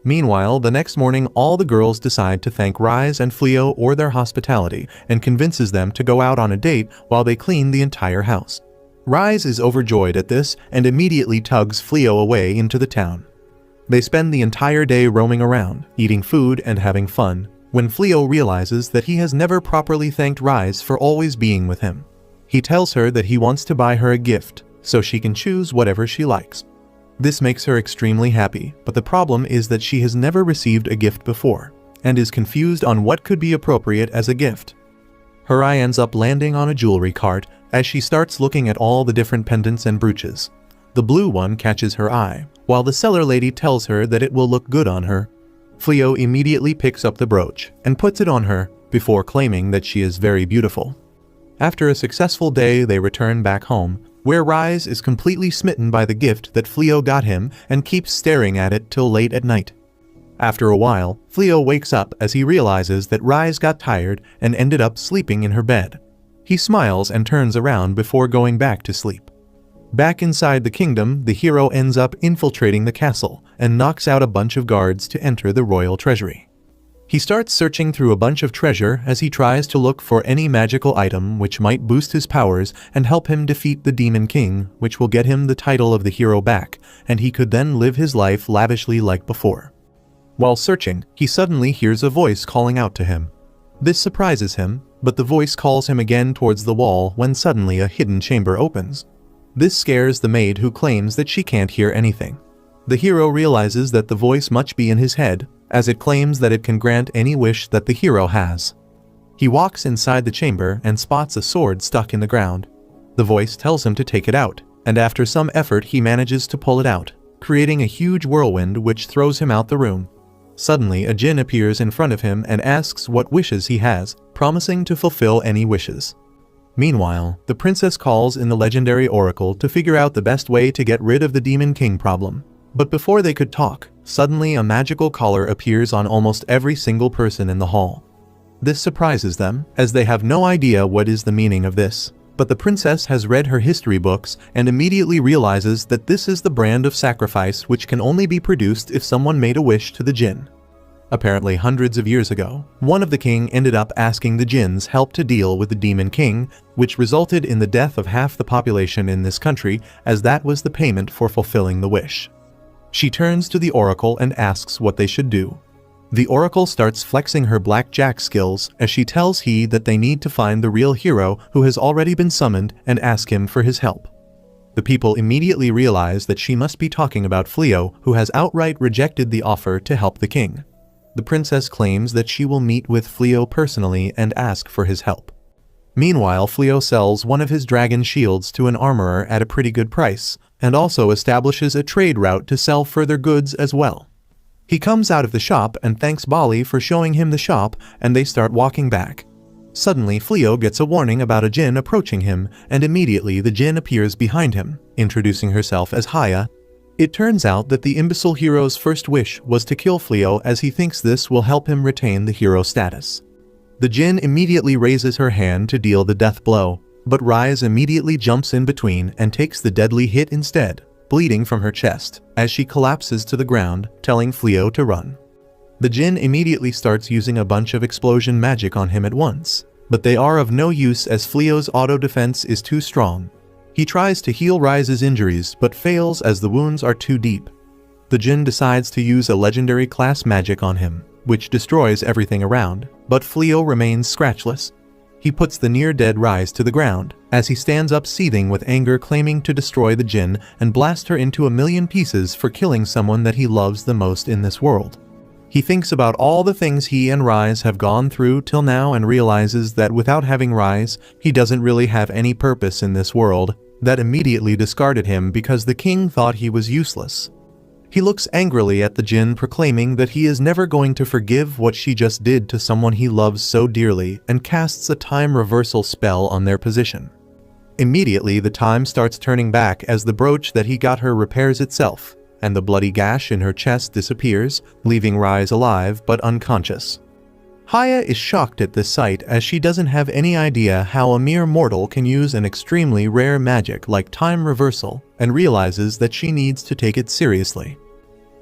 Meanwhile, the next morning all the girls decide to thank Rise and Flio for their hospitality, and convinces them to go out on a date while they clean the entire house. Rise is overjoyed at this and immediately tugs Flio away into the town. They spend the entire day roaming around, eating food and having fun, when Flio realizes that he has never properly thanked Rise for always being with him. He tells her that he wants to buy her a gift, so she can choose whatever she likes. This makes her extremely happy, but the problem is that she has never received a gift before, and is confused on what could be appropriate as a gift. Her eye ends up landing on a jewelry cart as she starts looking at all the different pendants and brooches. The blue one catches her eye, while the seller lady tells her that it will look good on her. Flio immediately picks up the brooch and puts it on her, before claiming that she is very beautiful. After a successful day, they return back home, where Rise is completely smitten by the gift that Flio got him and keeps staring at it till late at night. After a while, Flio wakes up as he realizes that Rise got tired and ended up sleeping in her bed. He smiles and turns around before going back to sleep. Back inside the kingdom, the hero ends up infiltrating the castle and knocks out a bunch of guards to enter the royal treasury. He starts searching through a bunch of treasure as he tries to look for any magical item which might boost his powers and help him defeat the Demon King, which will get him the title of the hero back, and he could then live his life lavishly like before. While searching, he suddenly hears a voice calling out to him. This surprises him, but the voice calls him again towards the wall when suddenly a hidden chamber opens. This scares the maid, who claims that she can't hear anything. The hero realizes that the voice must be in his head, as it claims that it can grant any wish that the hero has. He walks inside the chamber and spots a sword stuck in the ground. The voice tells him to take it out, and after some effort he manages to pull it out, creating a huge whirlwind which throws him out the room. Suddenly a djinn appears in front of him and asks what wishes he has, promising to fulfill any wishes. Meanwhile, the princess calls in the legendary oracle to figure out the best way to get rid of the Demon King problem. But before they could talk, suddenly a magical collar appears on almost every single person in the hall. This surprises them, as they have no idea what is the meaning of this. But the princess has read her history books and immediately realizes that this is the brand of sacrifice which can only be produced if someone made a wish to the djinn. Apparently hundreds of years ago, one of the king ended up asking the djinn's help to deal with the Demon King, which resulted in the death of half the population in this country, as that was the payment for fulfilling the wish. She turns to the oracle and asks what they should do. The oracle starts flexing her blackjack skills as she tells he that they need to find the real hero who has already been summoned and ask him for his help. The people immediately realize that she must be talking about Flio, who has outright rejected the offer to help the king. The princess claims that she will meet with Flio personally and ask for his help. Meanwhile, Flio sells one of his dragon shields to an armorer at a pretty good price, and also establishes a trade route to sell further goods as well. He comes out of the shop and thanks Bali for showing him the shop, and they start walking back. Suddenly, Flio gets a warning about a djinn approaching him, and immediately the djinn appears behind him, introducing herself as Haya. It turns out that the imbecile hero's first wish was to kill Flio, as he thinks this will help him retain the hero status. The djinn immediately raises her hand to deal the death blow, But Rise immediately jumps in between and takes the deadly hit instead, bleeding from her chest, as she collapses to the ground, telling Flio to run. The Jinn immediately starts using a bunch of explosion magic on him at once, but they are of no use as Flio's auto defense is too strong. He tries to heal Rise's injuries but fails as the wounds are too deep. The Jinn decides to use a legendary class magic on him, which destroys everything around, but Flio remains scratchless. He puts the near-dead Rise to the ground, as he stands up seething with anger, claiming to destroy the Jinn and blast her into a million pieces for killing someone that he loves the most in this world. He thinks about all the things he and Rise have gone through till now and realizes that without having Rise, he doesn't really have any purpose in this world, that immediately discarded him because the king thought he was useless. He looks angrily at the Jinn, proclaiming that he is never going to forgive what she just did to someone he loves so dearly, and casts a time reversal spell on their position. Immediately, the time starts turning back as the brooch that he got her repairs itself, and the bloody gash in her chest disappears, leaving Rise alive but unconscious. Haya is shocked at this sight as she doesn't have any idea how a mere mortal can use an extremely rare magic like time reversal, and realizes that she needs to take it seriously.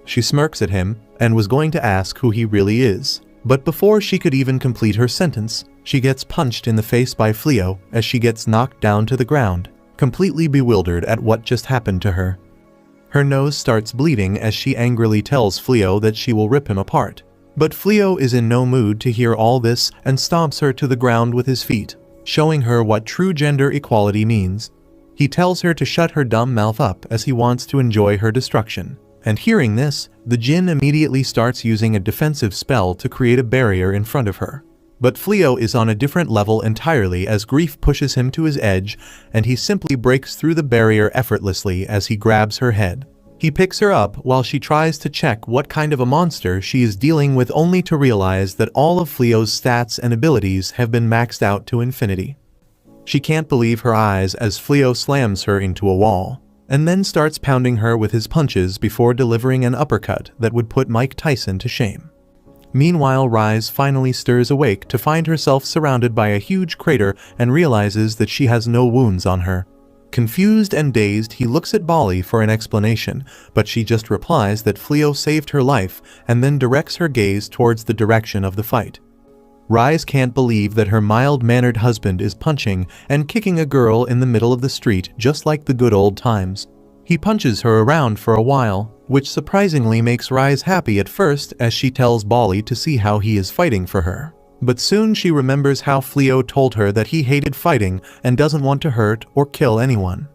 She smirks at him and was going to ask who he really is, but before she could even complete her sentence, she gets punched in the face by Flio as she gets knocked down to the ground, completely bewildered at what just happened to her. Her nose starts bleeding as she angrily tells Flio that she will rip him apart. But Flio is in no mood to hear all this and stomps her to the ground with his feet, showing her what true gender equality means. He tells her to shut her dumb mouth up as he wants to enjoy her destruction. And hearing this, the Jinn immediately starts using a defensive spell to create a barrier in front of her. But Flio is on a different level entirely as grief pushes him to his edge, and he simply breaks through the barrier effortlessly as he grabs her head. He picks her up while she tries to check what kind of a monster she is dealing with, only to realize that all of Flio's stats and abilities have been maxed out to infinity. She can't believe her eyes as Flio slams her into a wall, and then starts pounding her with his punches before delivering an uppercut that would put Mike Tyson to shame. Meanwhile, Rise finally stirs awake to find herself surrounded by a huge crater and realizes that she has no wounds on her. Confused and dazed, he looks at Bali for an explanation, but she just replies that Flio saved her life and then directs her gaze towards the direction of the fight. Rise can't believe that her mild-mannered husband is punching and kicking a girl in the middle of the street just like the good old times. He punches her around for a while, which surprisingly makes Rise happy at first as she tells Bali to see how he is fighting for her. But soon she remembers how Flio told her that he hated fighting and doesn't want to hurt or kill anyone.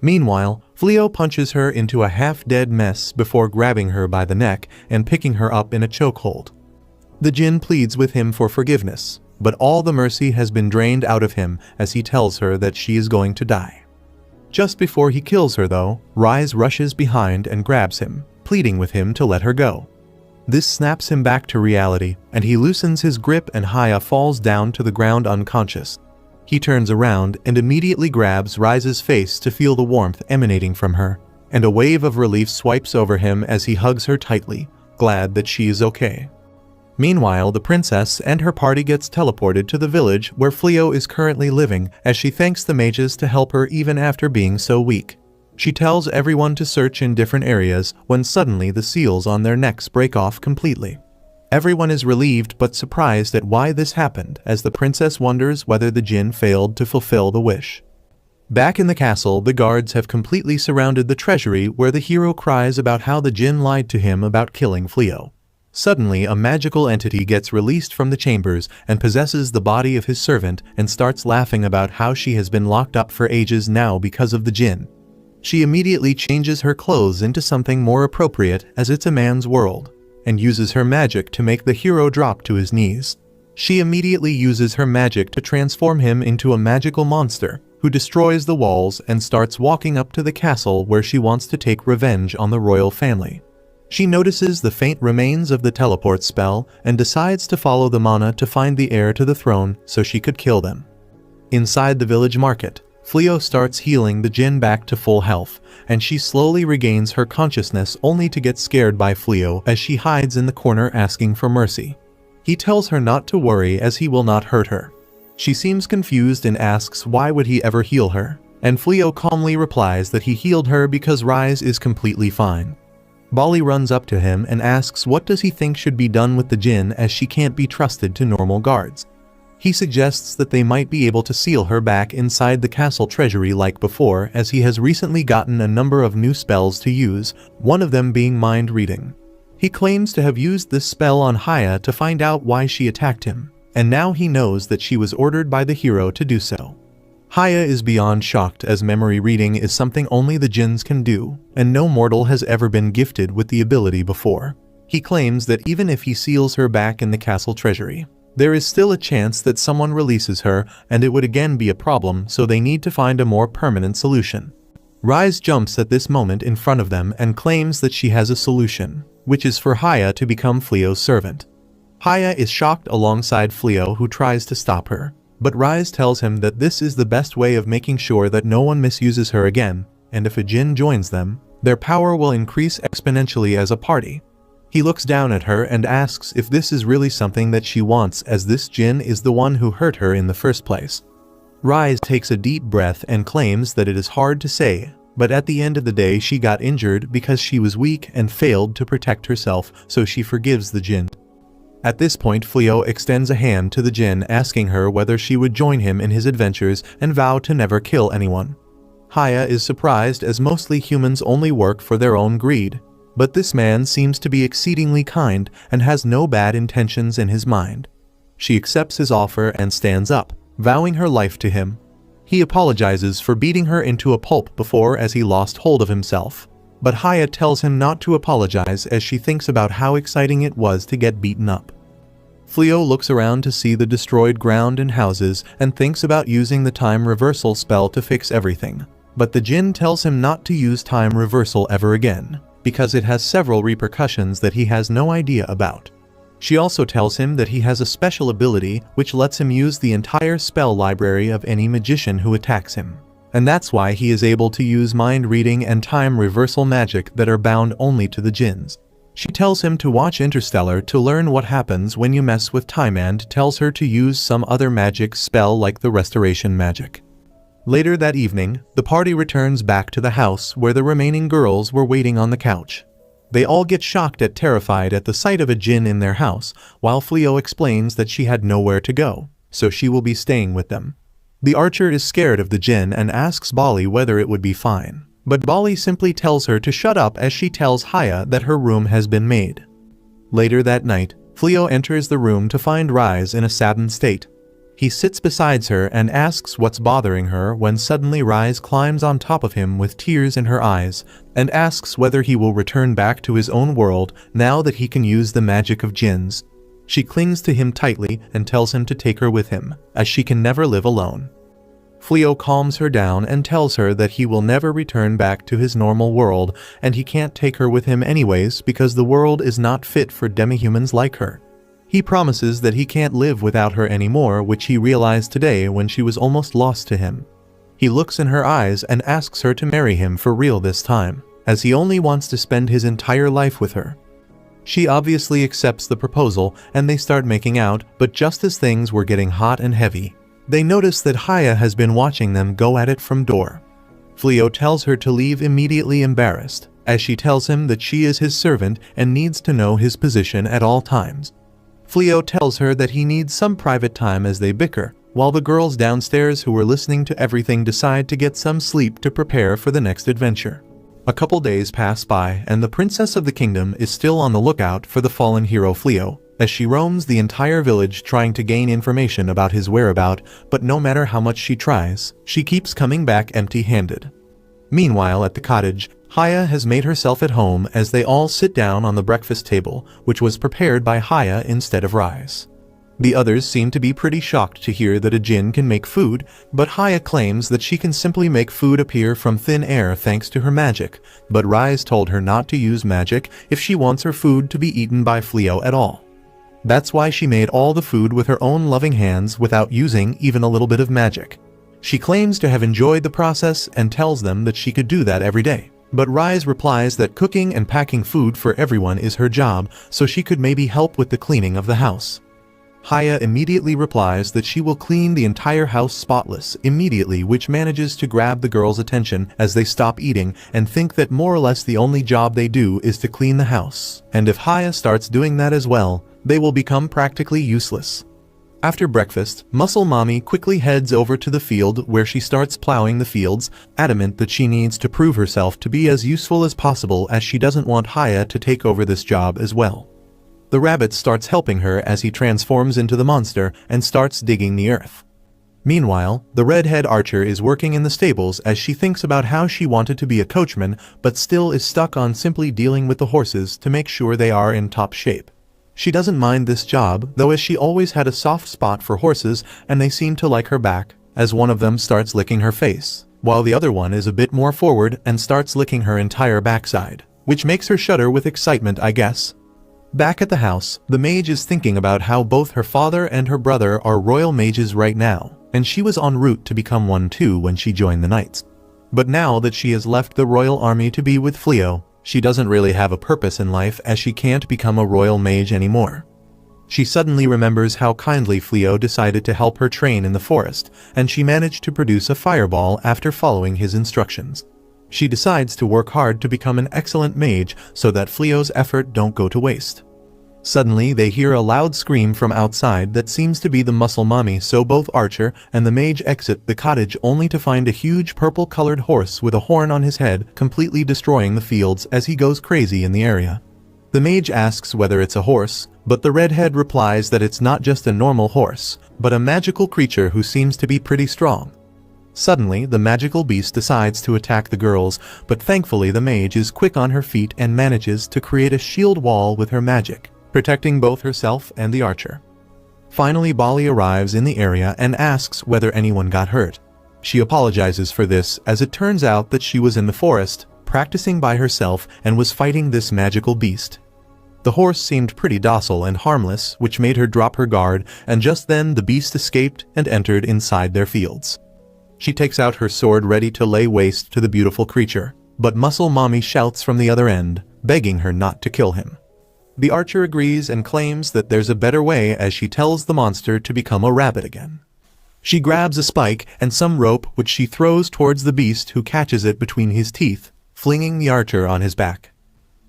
Meanwhile, Flio punches her into a half-dead mess before grabbing her by the neck and picking her up in a chokehold. The Jinn pleads with him for forgiveness, but all the mercy has been drained out of him as he tells her that she is going to die. Just before he kills her though, Rise rushes behind and grabs him, pleading with him to let her go. This snaps him back to reality, and he loosens his grip and Haya falls down to the ground unconscious. He turns around and immediately grabs Rise's face to feel the warmth emanating from her, and a wave of relief swipes over him as he hugs her tightly, glad that she is okay. Meanwhile, the princess and her party gets teleported to the village where Flio is currently living as she thanks the mages to help her even after being so weak. She tells everyone to search in different areas when suddenly the seals on their necks break off completely. Everyone is relieved but surprised at why this happened as the princess wonders whether the Jinn failed to fulfill the wish. Back in the castle, the guards have completely surrounded the treasury where the hero cries about how the Jinn lied to him about killing Flio. Suddenly, a magical entity gets released from the chambers and possesses the body of his servant and starts laughing about how she has been locked up for ages now because of the Jinn. She immediately changes her clothes into something more appropriate as it's a man's world, and uses her magic to make the hero drop to his knees. She immediately uses her magic to transform him into a magical monster, who destroys the walls and starts walking up to the castle where she wants to take revenge on the royal family. She notices the faint remains of the teleport spell and decides to follow the mana to find the heir to the throne so she could kill them. Inside the village market, Flio starts healing the Jinn back to full health, and she slowly regains her consciousness only to get scared by Flio as she hides in the corner asking for mercy. He tells her not to worry as he will not hurt her. She seems confused and asks why would he ever heal her, and Flio calmly replies that he healed her because Rise is completely fine. Bali runs up to him and asks what does he think should be done with the Jinn as she can't be trusted to normal guards. He suggests that they might be able to seal her back inside the castle treasury like before, as he has recently gotten a number of new spells to use, one of them being mind reading. He claims to have used this spell on Haya to find out why she attacked him, and now he knows that she was ordered by the hero to do so. Haya is beyond shocked as memory reading is something only the Jinns can do, and no mortal has ever been gifted with the ability before. He claims that even if he seals her back in the castle treasury, there is still a chance that someone releases her and it would again be a problem, so they need to find a more permanent solution. Rise jumps at this moment in front of them and claims that she has a solution, which is for Haya to become Flio's servant. Haya is shocked alongside Flio, who tries to stop her, but Rise tells him that this is the best way of making sure that no one misuses her again, and if a Jinn joins them, their power will increase exponentially as a party. He looks down at her and asks if this is really something that she wants, as this Jinn is the one who hurt her in the first place. Rise takes a deep breath and claims that it is hard to say, but at the end of the day she got injured because she was weak and failed to protect herself, so she forgives the Jinn. At this point, Flio extends a hand to the Jinn, asking her whether she would join him in his adventures and vow to never kill anyone. Haya is surprised, as mostly humans only work for their own greed, but this man seems to be exceedingly kind and has no bad intentions in his mind. She accepts his offer and stands up, vowing her life to him. He apologizes for beating her into a pulp before, as he lost hold of himself, but Haya tells him not to apologize as she thinks about how exciting it was to get beaten up. Flio looks around to see the destroyed ground and houses and thinks about using the time reversal spell to fix everything, but the Jinn tells him not to use time reversal ever again, because it has several repercussions that he has no idea about. She also tells him that he has a special ability which lets him use the entire spell library of any magician who attacks him, and that's why he is able to use mind reading and time reversal magic that are bound only to the Jinns. She tells him to watch Interstellar to learn what happens when you mess with time, and tells her to use some other magic spell like the restoration magic. Later that evening, the party returns back to the house where the remaining girls were waiting on the couch. They all get shocked and terrified at the sight of a Jinn in their house, while Flio explains that she had nowhere to go, so she will be staying with them. The archer is scared of the Jinn and asks Bali whether it would be fine, but Bali simply tells her to shut up as she tells Haya that her room has been made. Later that night, Flio enters the room to find Rise in a saddened state. He sits beside her and asks what's bothering her, when suddenly Rise climbs on top of him with tears in her eyes and asks whether he will return back to his own world now that he can use the magic of Jinns. She clings to him tightly and tells him to take her with him, as she can never live alone. Flio calms her down and tells her that he will never return back to his normal world, and he can't take her with him anyways because the world is not fit for demihumans like her. He promises that he can't live without her anymore, which he realized today when she was almost lost to him. He looks in her eyes and asks her to marry him for real this time, as he only wants to spend his entire life with her. She obviously accepts the proposal and they start making out, but just as things were getting hot and heavy, they notice that Haya has been watching them go at it from door. Flio tells her to leave immediately, embarrassed, as she tells him that she is his servant and needs to know his position at all times. Flio tells her that he needs some private time as they bicker, while the girls downstairs who are listening to everything decide to get some sleep to prepare for the next adventure. A couple days pass by and the princess of the kingdom is still on the lookout for the fallen hero Flio, as she roams the entire village trying to gain information about his whereabouts, but no matter how much she tries, she keeps coming back empty-handed. Meanwhile, at the cottage, Haya has made herself at home as they all sit down on the breakfast table, which was prepared by Haya instead of Rise. The others seem to be pretty shocked to hear that a Jinn can make food, but Haya claims that she can simply make food appear from thin air thanks to her magic, but Rise told her not to use magic if she wants her food to be eaten by Flio at all. That's why she made all the food with her own loving hands without using even a little bit of magic. She claims to have enjoyed the process and tells them that she could do that every day. But Rise replies that cooking and packing food for everyone is her job, so she could maybe help with the cleaning of the house. Haya immediately replies that she will clean the entire house spotless immediately, which manages to grab the girls' attention as they stop eating and think that more or less the only job they do is to clean the house. And if Haya starts doing that as well, they will become practically useless. After breakfast, Muscle Mommy quickly heads over to the field where she starts plowing the fields, adamant that she needs to prove herself to be as useful as possible as she doesn't want Haya to take over this job as well. The rabbit starts helping her as he transforms into the monster and starts digging the earth. Meanwhile, the redhead archer is working in the stables as she thinks about how she wanted to be a coachman but still is stuck on simply dealing with the horses to make sure they are in top shape. She doesn't mind this job, though, as she always had a soft spot for horses and they seem to like her back, as one of them starts licking her face, while the other one is a bit more forward and starts licking her entire backside, which makes her shudder with excitement, I guess. Back at the house, the mage is thinking about how both her father and her brother are royal mages right now, and she was en route to become one too when she joined the knights. But now that she has left the royal army to be with Flio, she doesn't really have a purpose in life as she can't become a royal mage anymore. She suddenly remembers how kindly Flio decided to help her train in the forest, and she managed to produce a fireball after following his instructions. She decides to work hard to become an excellent mage so that Flio's effort don't go to waste. Suddenly, they hear a loud scream from outside that seems to be the Muscle Mommy, so both Archer and the mage exit the cottage only to find a huge purple-colored horse with a horn on his head completely destroying the fields as he goes crazy in the area. The mage asks whether it's a horse, but the redhead replies that it's not just a normal horse, but a magical creature who seems to be pretty strong. Suddenly, the magical beast decides to attack the girls, but thankfully the mage is quick on her feet and manages to create a shield wall with her magic, protecting both herself and the archer. Finally, Bali arrives in the area and asks whether anyone got hurt. She apologizes for this, as it turns out that she was in the forest, practicing by herself, and was fighting this magical beast. The horse seemed pretty docile and harmless, which made her drop her guard, and just then the beast escaped and entered inside their fields. She takes out her sword ready to lay waste to the beautiful creature, but Muscle Mommy shouts from the other end, begging her not to kill him. The archer agrees and claims that there's a better way as she tells the monster to become a rabbit again. She grabs a spike and some rope which she throws towards the beast, who catches it between his teeth, flinging the archer on his back.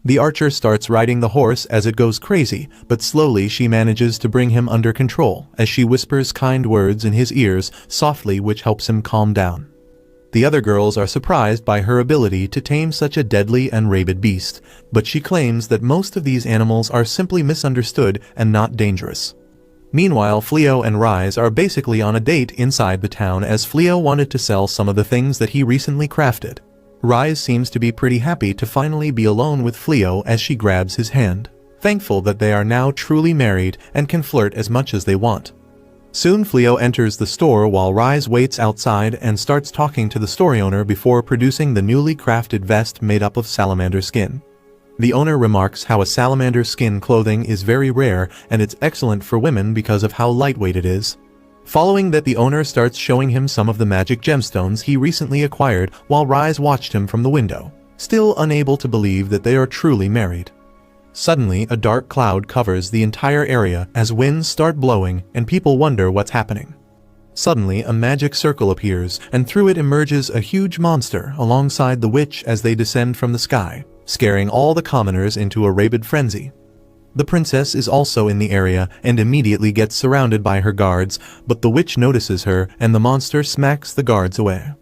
The archer starts riding the horse as it goes crazy, but slowly she manages to bring him under control as she whispers kind words in his ears softly, which helps him calm down. The other girls are surprised by her ability to tame such a deadly and rabid beast, but she claims that most of these animals are simply misunderstood and not dangerous. Meanwhile, Flio and Rise are basically on a date inside the town, as Flio wanted to sell some of the things that he recently crafted. Rise seems to be pretty happy to finally be alone with Flio as she grabs his hand, thankful that they are now truly married and can flirt as much as they want. Soon Flio enters the store while Rise waits outside and starts talking to the store owner before producing the newly crafted vest made up of salamander skin. The owner remarks how a salamander skin clothing is very rare and it's excellent for women because of how lightweight it is. Following that, the owner starts showing him some of the magic gemstones he recently acquired while Rise watched him from the window, still unable to believe that they are truly married. Suddenly, a dark cloud covers the entire area as winds start blowing and people wonder what's happening. Suddenly, a magic circle appears, and through it emerges a huge monster alongside the witch as they descend from the sky, scaring all the commoners into a rabid frenzy. The princess is also in the area and immediately gets surrounded by her guards, but the witch notices her and the monster smacks the guards away.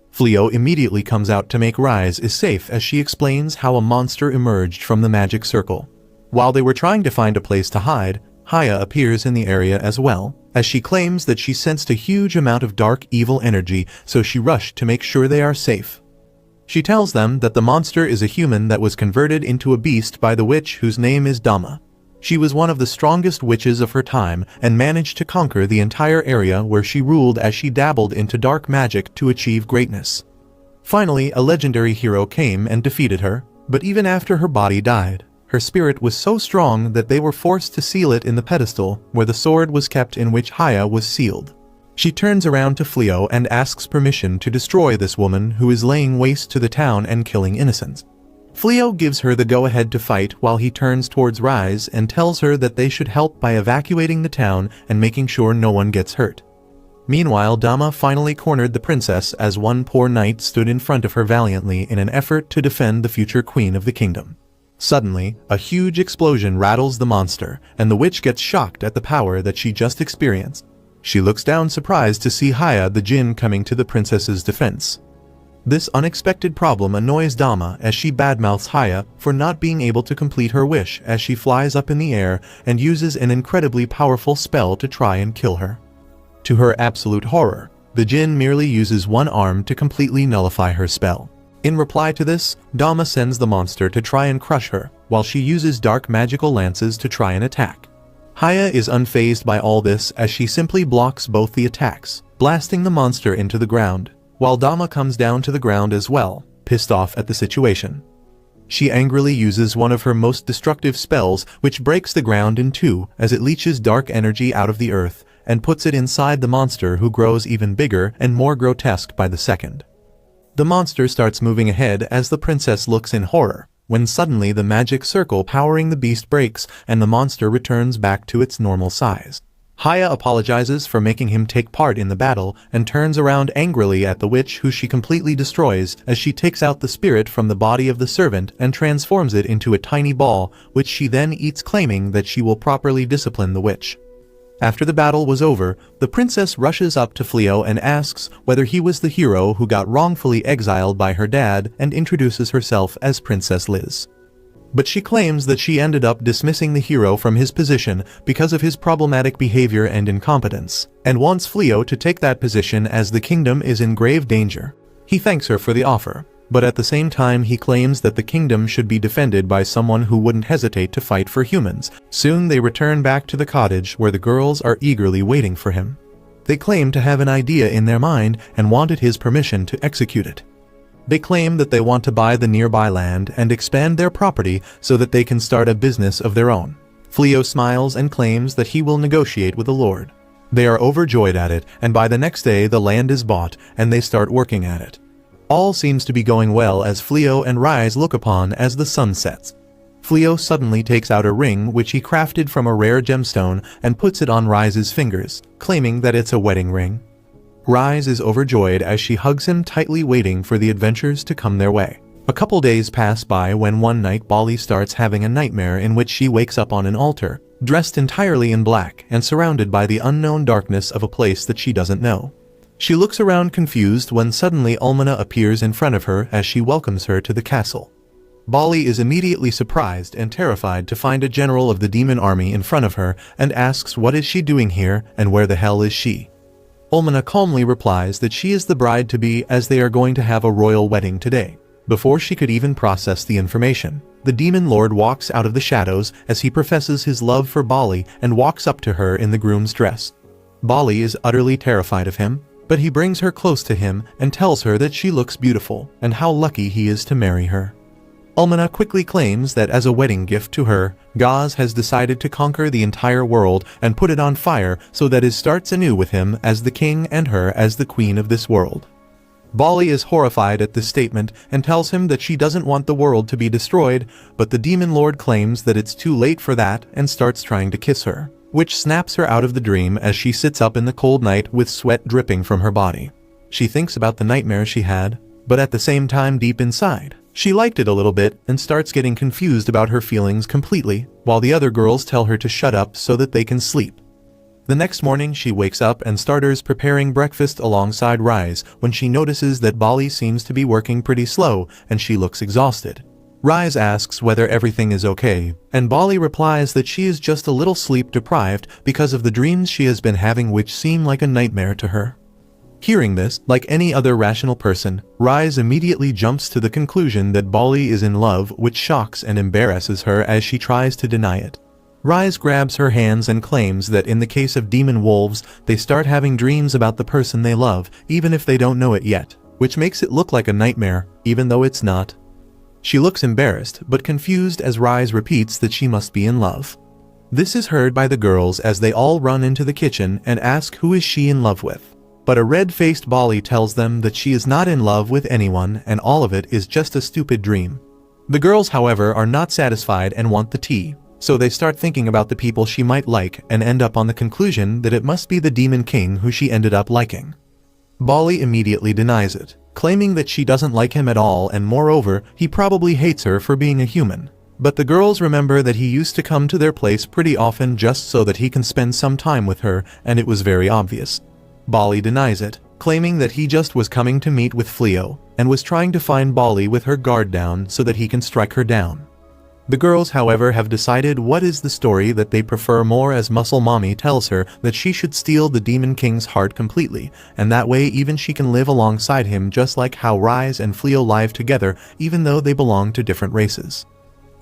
Flio immediately comes out to make Rise is safe as she explains how a monster emerged from the magic circle. While they were trying to find a place to hide, Haya appears in the area as well, as she claims that she sensed a huge amount of dark evil energy, so she rushed to make sure they are safe. She tells them that the monster is a human that was converted into a beast by the witch whose name is Dama. She was one of the strongest witches of her time and managed to conquer the entire area where she ruled as she dabbled into dark magic to achieve greatness. Finally, a legendary hero came and defeated her, but even after her body died, her spirit was so strong that they were forced to seal it in the pedestal where the sword was kept in which Haya was sealed. She turns around to Flio and asks permission to destroy this woman who is laying waste to the town and killing innocents. Flio gives her the go-ahead to fight while he turns towards Rise and tells her that they should help by evacuating the town and making sure no one gets hurt. Meanwhile, Dama finally cornered the princess as one poor knight stood in front of her valiantly in an effort to defend the future queen of the kingdom. Suddenly, a huge explosion rattles the monster, and the witch gets shocked at the power that she just experienced. She looks down surprised to see Haya the Jinn coming to the princess's defense. This unexpected problem annoys Dama as she badmouths Haya for not being able to complete her wish as she flies up in the air and uses an incredibly powerful spell to try and kill her. To her absolute horror, the Jinn merely uses one arm to completely nullify her spell. In reply to this, Dama sends the monster to try and crush her, while she uses dark magical lances to try and attack. Haya is unfazed by all this as she simply blocks both the attacks, blasting the monster into the ground, while Dama comes down to the ground as well, pissed off at the situation. She angrily uses one of her most destructive spells, which breaks the ground in two as it leeches dark energy out of the earth and puts it inside the monster, who grows even bigger and more grotesque by the second. The monster starts moving ahead as the princess looks in horror, when suddenly the magic circle powering the beast breaks and the monster returns back to its normal size. Haya apologizes for making him take part in the battle and turns around angrily at the witch, who she completely destroys as she takes out the spirit from the body of the servant and transforms it into a tiny ball, which she then eats, claiming that she will properly discipline the witch. After the battle was over, the princess rushes up to Flio and asks whether he was the hero who got wrongfully exiled by her dad and introduces herself as Princess Liz. But she claims that she ended up dismissing the hero from his position because of his problematic behavior and incompetence, and wants Flio to take that position as the kingdom is in grave danger. He thanks her for the offer, but at the same time he claims that the kingdom should be defended by someone who wouldn't hesitate to fight for humans. Soon they return back to the cottage where the girls are eagerly waiting for him. They claim to have an idea in their mind and wanted his permission to execute it. They claim that they want to buy the nearby land and expand their property so that they can start a business of their own. Flio smiles and claims that he will negotiate with the Lord. They are overjoyed at it, and by the next day the land is bought and they start working at it. All seems to be going well as Flio and Rise look upon as the sun sets. Flio suddenly takes out a ring which he crafted from a rare gemstone and puts it on Rise's fingers, claiming that it's a wedding ring. Rise is overjoyed as she hugs him tightly, waiting for the adventures to come their way. A couple days pass by when one night Bali starts having a nightmare in which she wakes up on an altar, dressed entirely in black and surrounded by the unknown darkness of a place that she doesn't know. She looks around confused when suddenly Almana appears in front of her as she welcomes her to the castle. Bali is immediately surprised and terrified to find a general of the demon army in front of her and asks what is she doing here and where the hell is she. Almana calmly replies that she is the bride-to-be as they are going to have a royal wedding today. Before she could even process the information, the demon lord walks out of the shadows as he professes his love for Bali and walks up to her in the groom's dress. Bali is utterly terrified of him, but he brings her close to him and tells her that she looks beautiful and how lucky he is to marry her. Almana quickly claims that as a wedding gift to her, Gaz has decided to conquer the entire world and put it on fire so that it starts anew with him as the king and her as the queen of this world. Bali is horrified at this statement and tells him that she doesn't want the world to be destroyed, but the demon lord claims that it's too late for that and starts trying to kiss her, which snaps her out of the dream as she sits up in the cold night with sweat dripping from her body. She thinks about the nightmare she had, but at the same time deep inside, she liked it a little bit and starts getting confused about her feelings completely, while the other girls tell her to shut up so that they can sleep. The next morning she wakes up and starts preparing breakfast alongside Rise when she notices that Bali seems to be working pretty slow and she looks exhausted. Rise asks whether everything is okay, and Bali replies that she is just a little sleep deprived because of the dreams she has been having, which seem like a nightmare to her. Hearing this, like any other rational person, Rise immediately jumps to the conclusion that Bali is in love, which shocks and embarrasses her as she tries to deny it. Rise grabs her hands and claims that in the case of demon wolves, they start having dreams about the person they love, even if they don't know it yet, which makes it look like a nightmare, even though it's not. She looks embarrassed but confused as Rise repeats that she must be in love. This is heard by the girls as they all run into the kitchen and ask who is she in love with. But a red-faced Bali tells them that she is not in love with anyone and all of it is just a stupid dream. The girls, however, are not satisfied and want the tea, so they start thinking about the people she might like and end up on the conclusion that it must be the Demon King who she ended up liking. Bali immediately denies it, claiming that she doesn't like him at all and moreover, he probably hates her for being a human. But the girls remember that he used to come to their place pretty often just so that he can spend some time with her, and it was very obvious. Bali denies it, claiming that he just was coming to meet with Flio, and was trying to find Bali with her guard down so that he can strike her down. The girls, however, have decided what is the story that they prefer more, as Muscle Mommy tells her that she should steal the Demon King's heart completely, and that way even she can live alongside him, just like how Rise and Flio live together even though they belong to different races.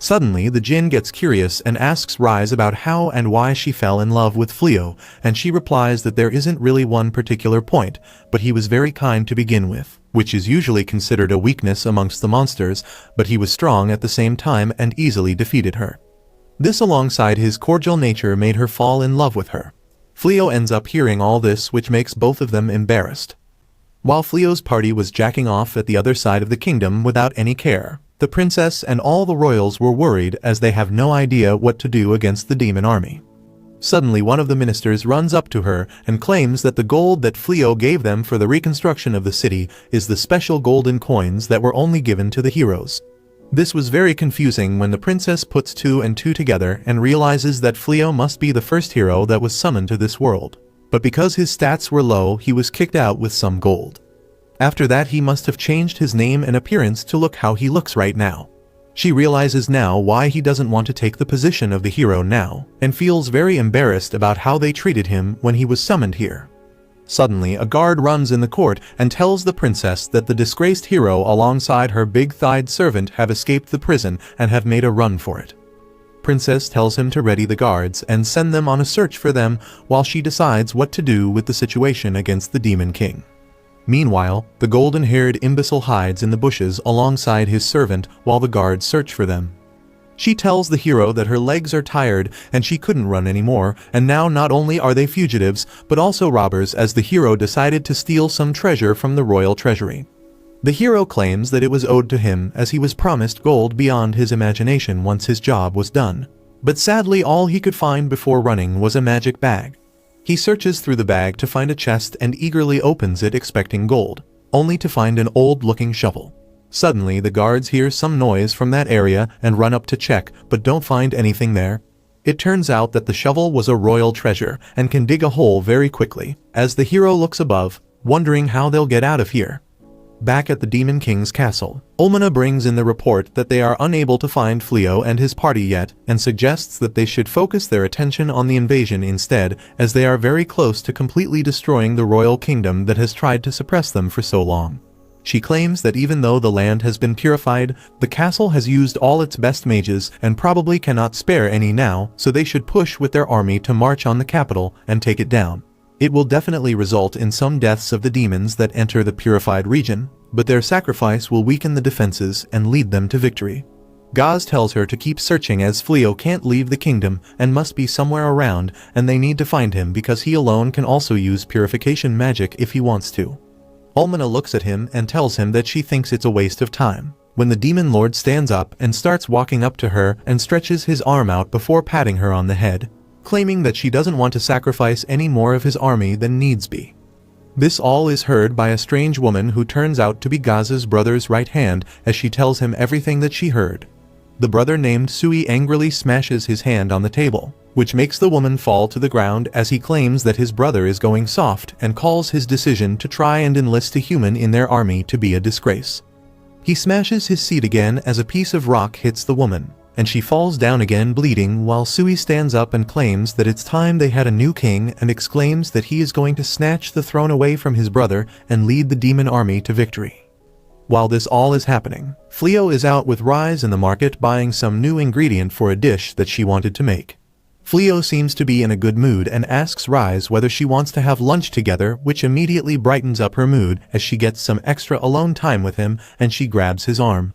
Suddenly, the Jinn gets curious and asks Rise about how and why she fell in love with Flio, and she replies that there isn't really one particular point, but he was very kind to begin with, which is usually considered a weakness amongst the monsters, but he was strong at the same time and easily defeated her. This alongside his cordial nature made her fall in love with her. Flio ends up hearing all this, which makes both of them embarrassed. While Flio's party was jacking off at the other side of the kingdom without any care, the princess and all the royals were worried as they have no idea what to do against the demon army. Suddenly, one of the ministers runs up to her and claims that the gold that Flio gave them for the reconstruction of the city is the special golden coins that were only given to the heroes. This was very confusing when the princess puts 2 and 2 together and realizes that Flio must be the first hero that was summoned to this world. But because his stats were low, he was kicked out with some gold. After that, he must have changed his name and appearance to look how he looks right now. She realizes now why he doesn't want to take the position of the hero now, and feels very embarrassed about how they treated him when he was summoned here. Suddenly, a guard runs in the court and tells the princess that the disgraced hero alongside her big-thighed servant have escaped the prison and have made a run for it. Princess tells him to ready the guards and send them on a search for them while she decides what to do with the situation against the Demon King. Meanwhile, the golden-haired imbecile hides in the bushes alongside his servant while the guards search for them. She tells the hero that her legs are tired and she couldn't run anymore, and now not only are they fugitives, but also robbers, as the hero decided to steal some treasure from the royal treasury. The hero claims that it was owed to him as he was promised gold beyond his imagination once his job was done. But sadly, all he could find before running was a magic bag. He searches through the bag to find a chest and eagerly opens it expecting gold, only to find an old-looking shovel. Suddenly, the guards hear some noise from that area and run up to check, but don't find anything there. It turns out that the shovel was a royal treasure and can dig a hole very quickly, as the hero looks above, wondering how they'll get out of here. Back at the Demon King's castle, Ulmana brings in the report that they are unable to find Flio and his party yet, and suggests that they should focus their attention on the invasion instead, as they are very close to completely destroying the royal kingdom that has tried to suppress them for so long. She claims that even though the land has been purified, the castle has used all its best mages and probably cannot spare any now, so they should push with their army to march on the capital and take it down. It will definitely result in some deaths of the demons that enter the purified region, but their sacrifice will weaken the defenses and lead them to victory. Gaz tells her to keep searching as Flio can't leave the kingdom and must be somewhere around, and they need to find him because he alone can also use purification magic if he wants to. Ulmana looks at him and tells him that she thinks it's a waste of time, when the demon lord stands up and starts walking up to her and stretches his arm out before patting her on the head, claiming that she doesn't want to sacrifice any more of his army than needs be. This all is heard by a strange woman who turns out to be Gaz's brother's right hand, as she tells him everything that she heard. The brother named Sui angrily smashes his hand on the table, which makes the woman fall to the ground as he claims that his brother is going soft and calls his decision to try and enlist a human in their army to be a disgrace. He smashes his seat again as a piece of rock hits the woman, and she falls down again bleeding, while Sui stands up and claims that it's time they had a new king and exclaims that he is going to snatch the throne away from his brother and lead the demon army to victory. While this all is happening, Flio is out with Rise in the market buying some new ingredient for a dish that she wanted to make. Flio seems to be in a good mood and asks Rise whether she wants to have lunch together, which immediately brightens up her mood as she gets some extra alone time with him and she grabs his arm.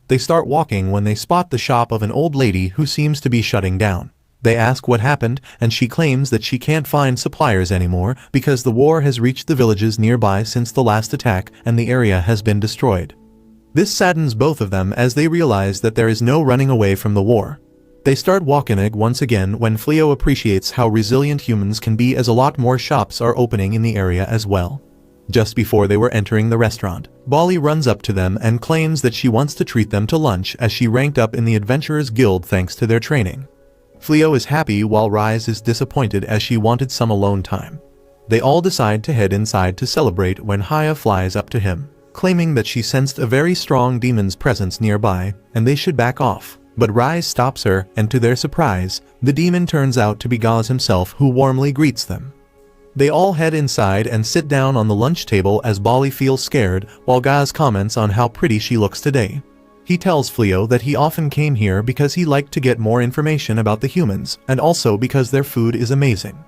They start walking when they spot the shop of an old lady who seems to be shutting down. They ask what happened, and she claims that she can't find suppliers anymore because the war has reached the villages nearby since the last attack and the area has been destroyed. This saddens both of them as they realize that there is no running away from the war. They start walking once again when Flio appreciates how resilient humans can be as a lot more shops are opening in the area as well. Just before they were entering the restaurant, Bali runs up to them and claims that she wants to treat them to lunch as she ranked up in the Adventurers Guild thanks to their training. Flio is happy while Rise is disappointed as she wanted some alone time. They all decide to head inside to celebrate when Haya flies up to him, claiming that she sensed a very strong demon's presence nearby and they should back off. But Rise stops her, and to their surprise, the demon turns out to be Gaz himself, who warmly greets them. They all head inside and sit down on the lunch table as Bali feels scared while Gaz comments on how pretty she looks today. He tells Flio that he often came here because he liked to get more information about the humans and also because their food is amazing.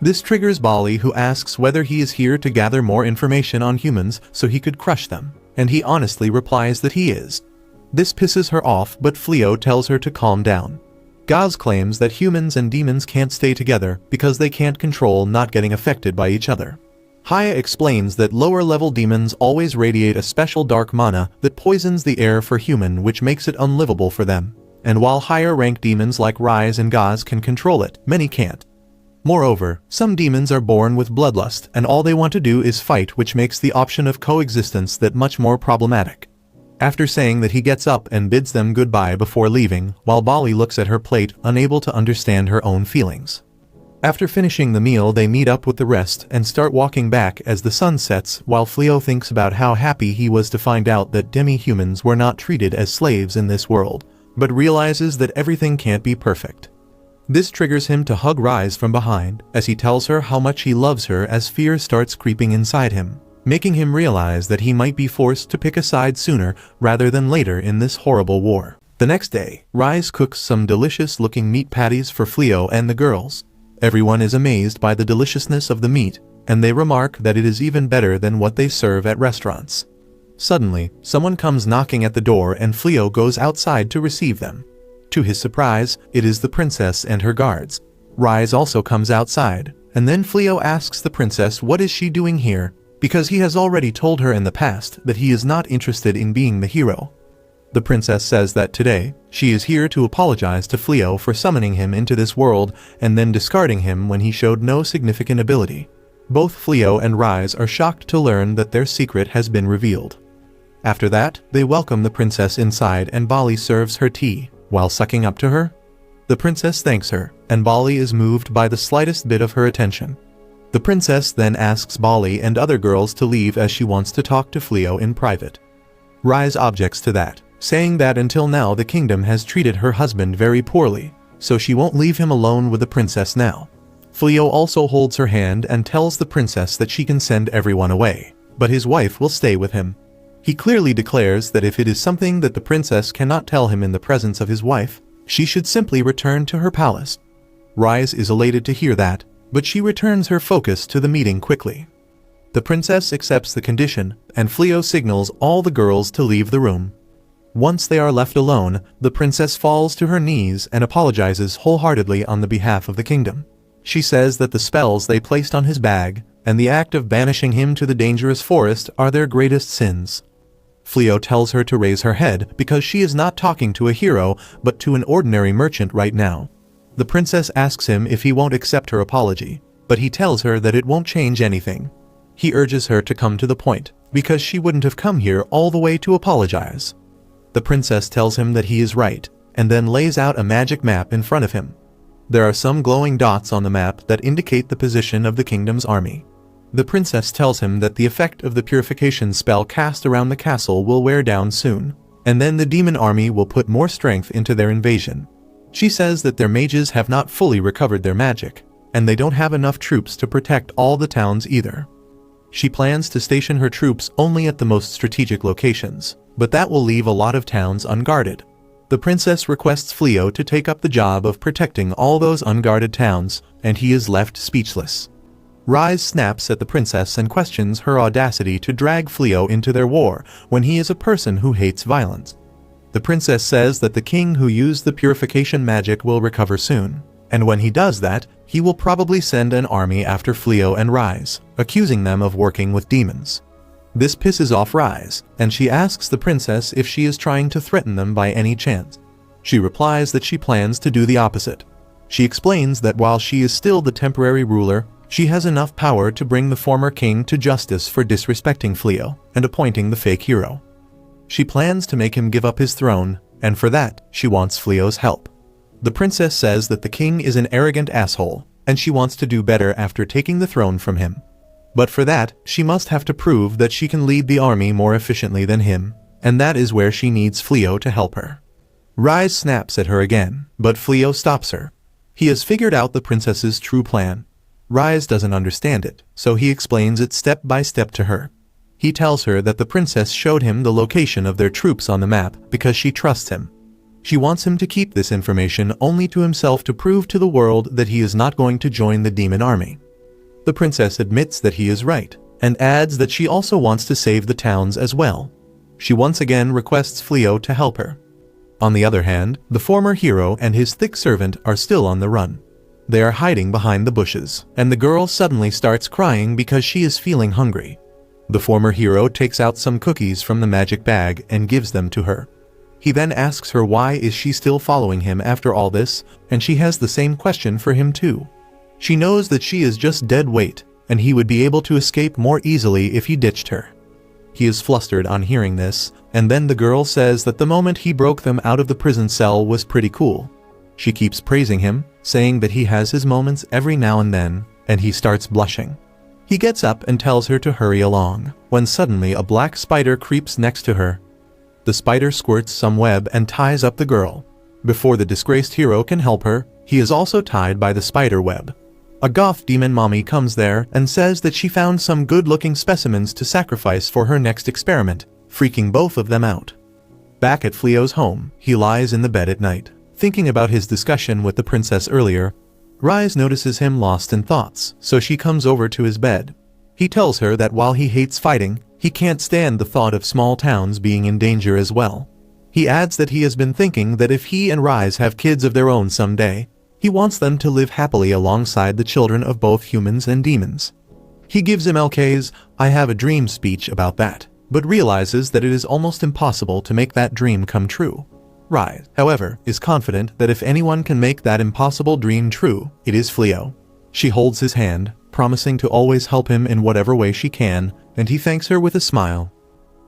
This triggers Bali, who asks whether he is here to gather more information on humans so he could crush them, and he honestly replies that he is. This pisses her off, but Flio tells her to calm down. Gaz claims that humans and demons can't stay together because they can't control not getting affected by each other. Haya explains that lower-level demons always radiate a special dark mana that poisons the air for human, which makes it unlivable for them. And while higher-ranked demons like Rise and Gaz can control it, many can't. Moreover, some demons are born with bloodlust and all they want to do is fight, which makes the option of coexistence that much more problematic. After saying that, he gets up and bids them goodbye before leaving, while Bali looks at her plate, unable to understand her own feelings. After finishing the meal, they meet up with the rest and start walking back as the sun sets, while Flio thinks about how happy he was to find out that demi-humans were not treated as slaves in this world, but realizes that everything can't be perfect. This triggers him to hug Rise from behind as he tells her how much he loves her as fear starts creeping inside him, making him realize that he might be forced to pick a side sooner rather than later in this horrible war. The next day, Rise cooks some delicious-looking meat patties for Flio and the girls. Everyone is amazed by the deliciousness of the meat, and they remark that it is even better than what they serve at restaurants. Suddenly, someone comes knocking at the door and Flio goes outside to receive them. To his surprise, it is the princess and her guards. Rise also comes outside, and then Flio asks the princess what is she doing here, because he has already told her in the past that he is not interested in being the hero. The princess says that today, she is here to apologize to Flio for summoning him into this world and then discarding him when he showed no significant ability. Both Flio and Rise are shocked to learn that their secret has been revealed. After that, they welcome the princess inside and Bali serves her tea, while sucking up to her. The princess thanks her, and Bali is moved by the slightest bit of her attention. The princess then asks Bali and other girls to leave as she wants to talk to Flio in private. Rise objects to that, saying that until now the kingdom has treated her husband very poorly, so she won't leave him alone with the princess now. Flio also holds her hand and tells the princess that she can send everyone away, but his wife will stay with him. He clearly declares that if it is something that the princess cannot tell him in the presence of his wife, she should simply return to her palace. Rise is elated to hear that, but she returns her focus to the meeting quickly. The princess accepts the condition, and Flio signals all the girls to leave the room. Once they are left alone, the princess falls to her knees and apologizes wholeheartedly on the behalf of the kingdom. She says that the spells they placed on his bag and the act of banishing him to the dangerous forest are their greatest sins. Flio tells her to raise her head because she is not talking to a hero but to an ordinary merchant right now. The princess asks him if he won't accept her apology, but he tells her that it won't change anything. He urges her to come to the point, because she wouldn't have come here all the way to apologize. The princess tells him that he is right, and then lays out a magic map in front of him. There are some glowing dots on the map that indicate the position of the kingdom's army. The princess tells him that the effect of the purification spell cast around the castle will wear down soon, and then the demon army will put more strength into their invasion. She says that their mages have not fully recovered their magic, and they don't have enough troops to protect all the towns either. She plans to station her troops only at the most strategic locations, but that will leave a lot of towns unguarded. The princess requests Flio to take up the job of protecting all those unguarded towns, and he is left speechless. Rise snaps at the princess and questions her audacity to drag Flio into their war when he is a person who hates violence. The princess says that the king who used the purification magic will recover soon, and when he does that, he will probably send an army after Flio and Rise, accusing them of working with demons. This pisses off Rise, and she asks the princess if she is trying to threaten them by any chance. She replies that she plans to do the opposite. She explains that while she is still the temporary ruler, she has enough power to bring the former king to justice for disrespecting Flio and appointing the fake hero. She plans to make him give up his throne, and for that, she wants Flio's help. The princess says that the king is an arrogant asshole, and she wants to do better after taking the throne from him. But for that, she must have to prove that she can lead the army more efficiently than him, and that is where she needs Flio to help her. Rise snaps at her again, but Flio stops her. He has figured out the princess's true plan. Rise doesn't understand it, so he explains it step by step to her. He tells her that the princess showed him the location of their troops on the map because she trusts him. She wants him to keep this information only to himself to prove to the world that he is not going to join the demon army. The princess admits that he is right, and adds that she also wants to save the towns as well. She once again requests Flio to help her. On the other hand, the former hero and his thick servant are still on the run. They are hiding behind the bushes, and the girl suddenly starts crying because she is feeling hungry. The former hero takes out some cookies from the magic bag and gives them to her. He then asks her why is she still following him after all this, and she has the same question for him too. She knows that she is just dead weight, and he would be able to escape more easily if he ditched her. He is flustered on hearing this, and then the girl says that the moment he broke them out of the prison cell was pretty cool. She keeps praising him, saying that he has his moments every now and then, and he starts blushing. He gets up and tells her to hurry along, when suddenly a black spider creeps next to her. The spider squirts some web and ties up the girl. Before the disgraced hero can help her, he is also tied by the spider web. A goth demon mommy comes there and says that she found some good-looking specimens to sacrifice for her next experiment, freaking both of them out. Back at Flio's home, he lies in the bed at night, thinking about his discussion with the princess earlier. Rise notices him lost in thoughts, so she comes over to his bed. He tells her that while he hates fighting, he can't stand the thought of small towns being in danger as well. He adds that he has been thinking that if he and Rise have kids of their own someday, he wants them to live happily alongside the children of both humans and demons. He gives him LK's "I have a dream" speech about that, but realizes that it is almost impossible to make that dream come true. Rise, however, is confident that if anyone can make that impossible dream true, it is Flio. She holds his hand, promising to always help him in whatever way she can, and he thanks her with a smile.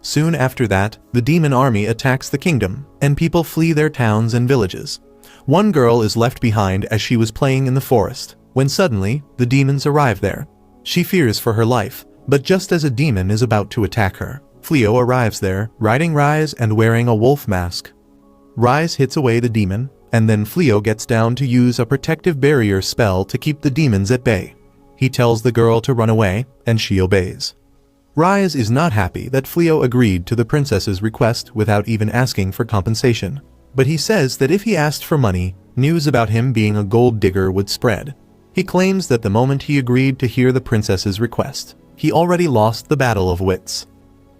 Soon after that, the demon army attacks the kingdom, and people flee their towns and villages. One girl is left behind as she was playing in the forest, when suddenly, the demons arrive there. She fears for her life, but just as a demon is about to attack her, Flio arrives there, riding Rise and wearing a wolf mask. Rise hits away the demon, and then Flio gets down to use a protective barrier spell to keep the demons at bay. He tells the girl to run away, and she obeys. Rise is not happy that Flio agreed to the princess's request without even asking for compensation, but he says that if he asked for money, news about him being a gold digger would spread. He claims that the moment he agreed to hear the princess's request, he already lost the battle of wits.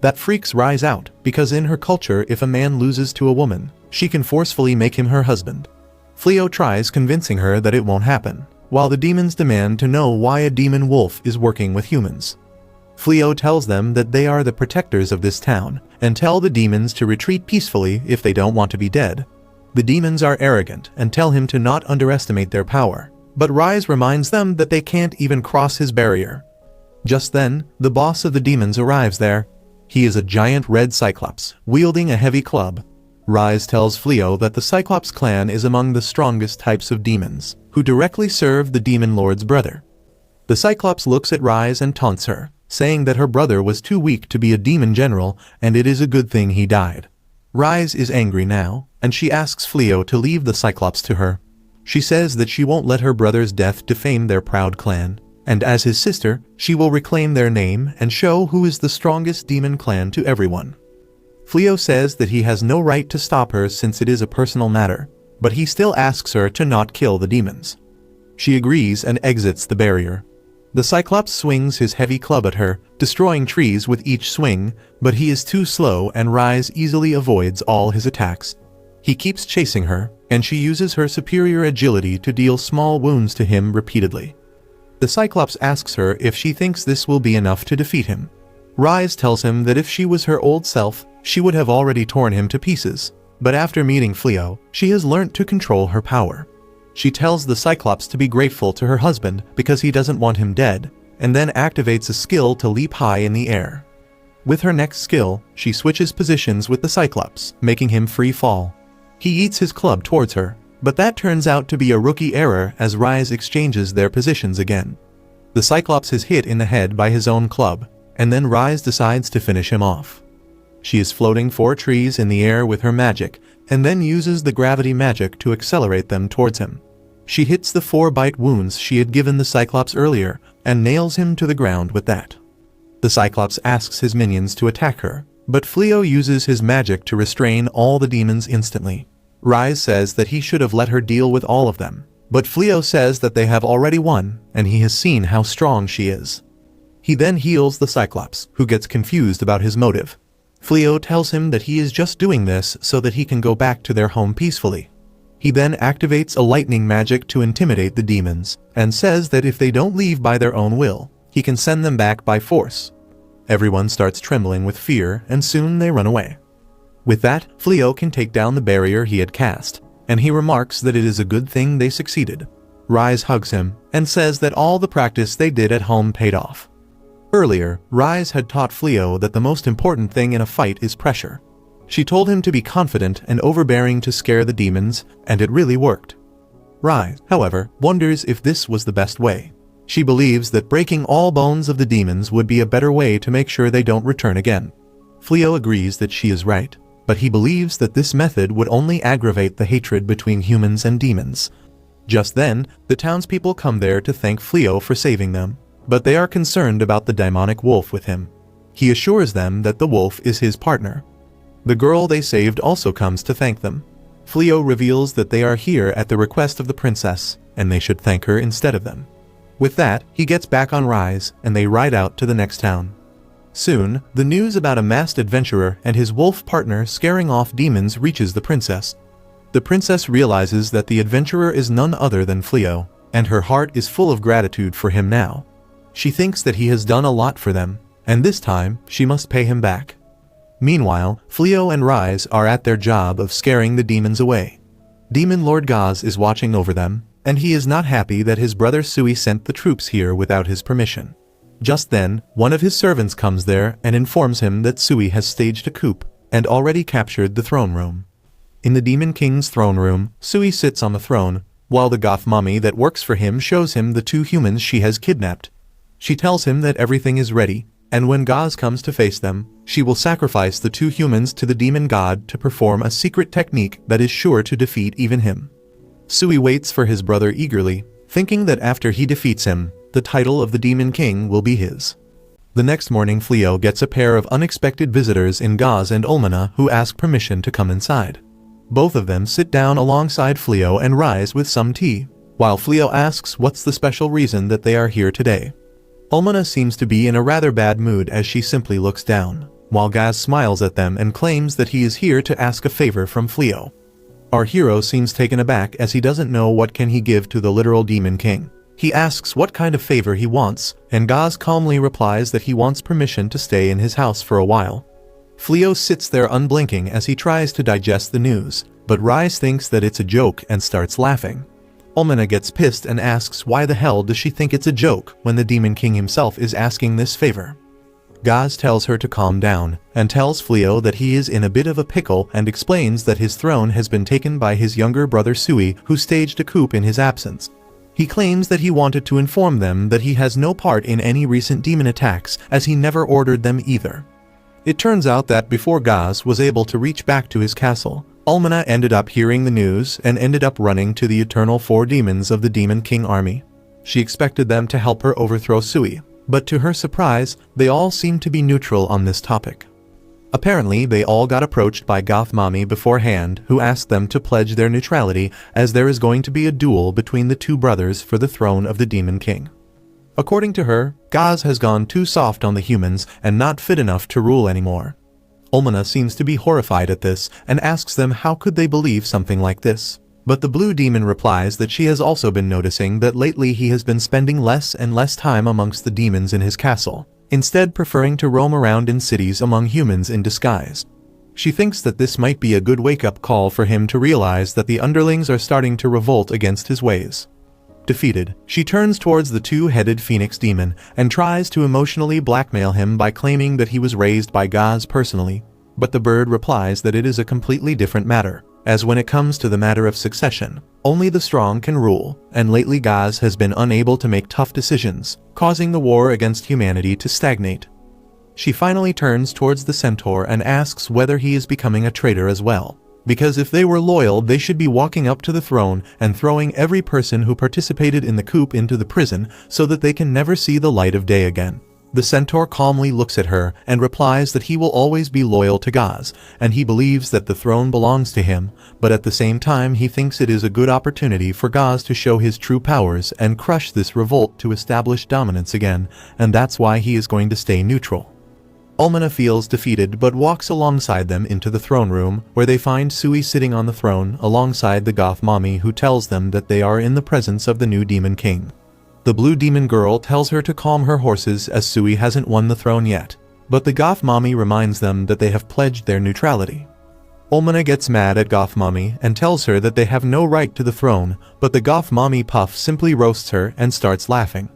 That freaks Rise out, because in her culture if a man loses to a woman, she can forcefully make him her husband. Flio tries convincing her that it won't happen, while the demons demand to know why a demon wolf is working with humans. Flio tells them that they are the protectors of this town, and tell the demons to retreat peacefully if they don't want to be dead. The demons are arrogant and tell him to not underestimate their power, but Rise reminds them that they can't even cross his barrier. Just then, the boss of the demons arrives there. He is a giant red cyclops, wielding a heavy club. Rise tells Flio that the Cyclops clan is among the strongest types of demons, who directly serve the demon lord's brother. The Cyclops looks at Rise and taunts her, saying that her brother was too weak to be a demon general and it is a good thing he died. Rise is angry now, and she asks Flio to leave the Cyclops to her. She says that she won't let her brother's death defame their proud clan, and as his sister, she will reclaim their name and show who is the strongest demon clan to everyone. Flio says that he has no right to stop her since it is a personal matter, but he still asks her to not kill the demons. She agrees and exits the barrier. The Cyclops swings his heavy club at her, destroying trees with each swing, but he is too slow and Rise easily avoids all his attacks. He keeps chasing her, and she uses her superior agility to deal small wounds to him repeatedly. The Cyclops asks her if she thinks this will be enough to defeat him. Rise tells him that if she was her old self, she would have already torn him to pieces. But after meeting Flio, she has learnt to control her power. She tells the Cyclops to be grateful to her husband because he doesn't want him dead, and then activates a skill to leap high in the air. With her next skill, she switches positions with the Cyclops, making him free fall. He eats his club towards her, but that turns out to be a rookie error as Rise exchanges their positions again. The Cyclops is hit in the head by his own club, and then Rise decides to finish him off. She is floating 4 trees in the air with her magic, and then uses the gravity magic to accelerate them towards him. She hits the 4 bite wounds she had given the Cyclops earlier, and nails him to the ground with that. The Cyclops asks his minions to attack her, but Flio uses his magic to restrain all the demons instantly. Rise says that he should have let her deal with all of them, but Flio says that they have already won, and he has seen how strong she is. He then heals the Cyclops, who gets confused about his motive. Flio tells him that he is just doing this so that he can go back to their home peacefully. He then activates a lightning magic to intimidate the demons, and says that if they don't leave by their own will, he can send them back by force. Everyone starts trembling with fear, and soon they run away. With that, Flio can take down the barrier he had cast, and he remarks that it is a good thing they succeeded. Rise hugs him, and says that all the practice they did at home paid off. Earlier, Rise had taught Flio that the most important thing in a fight is pressure. She told him to be confident and overbearing to scare the demons, and it really worked. Rise, however, wonders if this was the best way. She believes that breaking all bones of the demons would be a better way to make sure they don't return again. Flio agrees that she is right, but he believes that this method would only aggravate the hatred between humans and demons. Just then, the townspeople come there to thank Flio for saving them, but they are concerned about the demonic wolf with him. He assures them that the wolf is his partner. The girl they saved also comes to thank them. Flio reveals that they are here at the request of the princess, and they should thank her instead of them. With that, he gets back on Rise, and they ride out to the next town. Soon, the news about a masked adventurer and his wolf partner scaring off demons reaches the princess. The princess realizes that the adventurer is none other than Flio, and her heart is full of gratitude for him now. She thinks that he has done a lot for them, and this time, she must pay him back. Meanwhile, Flio and Rise are at their job of scaring the demons away. Demon Lord Gaz is watching over them, and he is not happy that his brother Sui sent the troops here without his permission. Just then, one of his servants comes there and informs him that Sui has staged a coup and already captured the throne room. In the Demon King's throne room, Sui sits on the throne, while the goth mummy that works for him shows him the 2 humans she has kidnapped. She tells him that everything is ready, and when Gaz comes to face them, she will sacrifice the 2 humans to the demon god to perform a secret technique that is sure to defeat even him. Sui waits for his brother eagerly, thinking that after he defeats him, the title of the Demon King will be his. The next morning, Flio gets a pair of unexpected visitors in Gaz and Ulmana who ask permission to come inside. Both of them sit down alongside Flio and Rise with some tea, while Flio asks what's the special reason that they are here today. Ulmana seems to be in a rather bad mood as she simply looks down, while Gaz smiles at them and claims that he is here to ask a favor from Flio. Our hero seems taken aback as he doesn't know what can he give to the literal Demon King. He asks what kind of favor he wants, and Gaz calmly replies that he wants permission to stay in his house for a while. Flio sits there unblinking as he tries to digest the news, but Rise thinks that it's a joke and starts laughing. Ulmana gets pissed and asks why the hell does she think it's a joke when the Demon King himself is asking this favor. Gaz tells her to calm down, and tells Flio that he is in a bit of a pickle and explains that his throne has been taken by his younger brother Sui, who staged a coup in his absence. He claims that he wanted to inform them that he has no part in any recent demon attacks, as he never ordered them either. It turns out that before Gaz was able to reach back to his castle, Ulmana ended up hearing the news and ended up running to the eternal 4 demons of the Demon King army. She expected them to help her overthrow Sui, but to her surprise, they all seemed to be neutral on this topic. Apparently, they all got approached by Goth Mommy beforehand, who asked them to pledge their neutrality as there is going to be a duel between the 2 brothers for the throne of the Demon King. According to her, Gaz has gone too soft on the humans and not fit enough to rule anymore. Ulmana seems to be horrified at this and asks them how could they believe something like this. But the blue demon replies that she has also been noticing that lately he has been spending less and less time amongst the demons in his castle, instead preferring to roam around in cities among humans in disguise. She thinks that this might be a good wake-up call for him to realize that the underlings are starting to revolt against his ways. Defeated, she turns towards the two-headed phoenix demon and tries to emotionally blackmail him by claiming that he was raised by gods personally, but the bird replies that it is a completely different matter, as when it comes to the matter of succession, only the strong can rule, and lately Gaz has been unable to make tough decisions, causing the war against humanity to stagnate. She finally turns towards the centaur and asks whether he is becoming a traitor as well, because if they were loyal they should be walking up to the throne and throwing every person who participated in the coup into the prison so that they can never see the light of day again. The centaur calmly looks at her and replies that he will always be loyal to Gaz, and he believes that the throne belongs to him, but at the same time he thinks it is a good opportunity for Gaz to show his true powers and crush this revolt to establish dominance again, and that's why he is going to stay neutral. Almina feels defeated but walks alongside them into the throne room, where they find Sui sitting on the throne alongside the goth mommy, who tells them that they are in the presence of the new demon king. The blue demon girl tells her to calm her horses as Sui hasn't won the throne yet, but the goth mommy reminds them that they have pledged their neutrality. Almina gets mad at goth mommy and tells her that they have no right to the throne, but the goth mommy Puff simply roasts her and starts laughing.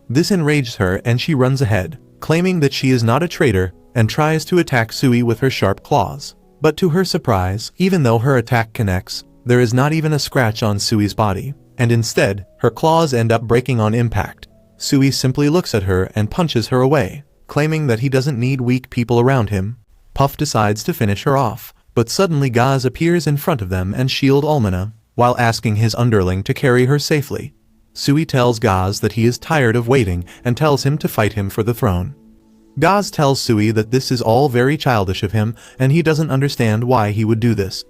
This enrages her and she runs ahead, claiming that she is not a traitor, and tries to attack Sui with her sharp claws. But to her surprise, even though her attack connects, there is not even a scratch on Sui's body, and instead, her claws end up breaking on impact. Sui simply looks at her and punches her away, claiming that he doesn't need weak people around him. Puff decides to finish her off, but suddenly Gaz appears in front of them and shields Almina, while asking his underling to carry her safely. Sui tells Gaz that he is tired of waiting and tells him to fight him for the throne. Gaz tells Sui that this is all very childish of him and he doesn't understand why he would do this.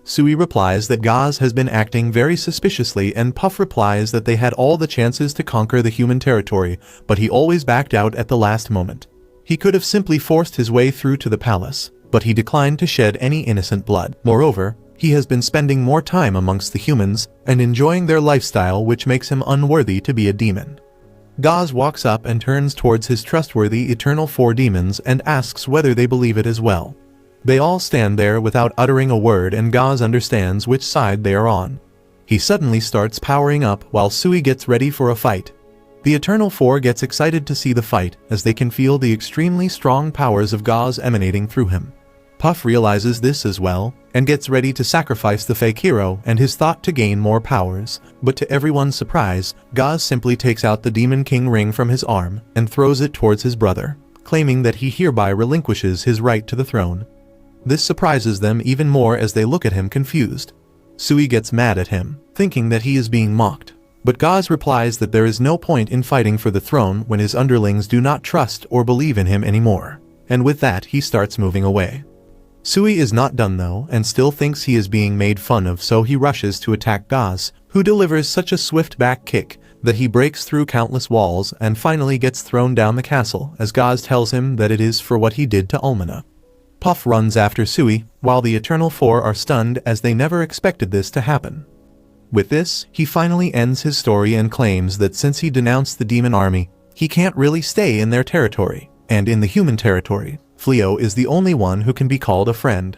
Sui replies that Gaz has been acting very suspiciously, and Puff replies that they had all the chances to conquer the human territory, but he always backed out at the last moment. He could have simply forced his way through to the palace, but he declined to shed any innocent blood. Moreover, he has been spending more time amongst the humans and enjoying their lifestyle, which makes him unworthy to be a demon. Gaz walks up and turns towards his trustworthy Eternal Four demons and asks whether they believe it as well. They all stand there without uttering a word, and Gaz understands which side they are on. He suddenly starts powering up while Sui gets ready for a fight. The Eternal Four gets excited to see the fight, as they can feel the extremely strong powers of Gaz emanating through him. Puff realizes this as well, and gets ready to sacrifice the fake hero and his thought to gain more powers, but to everyone's surprise, Gaz simply takes out the Demon King ring from his arm and throws it towards his brother, claiming that he hereby relinquishes his right to the throne. This surprises them even more as they look at him confused. Sui gets mad at him, thinking that he is being mocked, but Gaz replies that there is no point in fighting for the throne when his underlings do not trust or believe in him anymore, and with that he starts moving away. Sui is not done though, and still thinks he is being made fun of, so he rushes to attack Gaz, who delivers such a swift back kick that he breaks through countless walls and finally gets thrown down the castle, as Gaz tells him that it is for what he did to Almina. Puff runs after Sui, while the Eternal Four are stunned as they never expected this to happen. With this, he finally ends his story and claims that since he denounced the demon army, he can't really stay in their territory, and in the human territory, Flio is the only one who can be called a friend.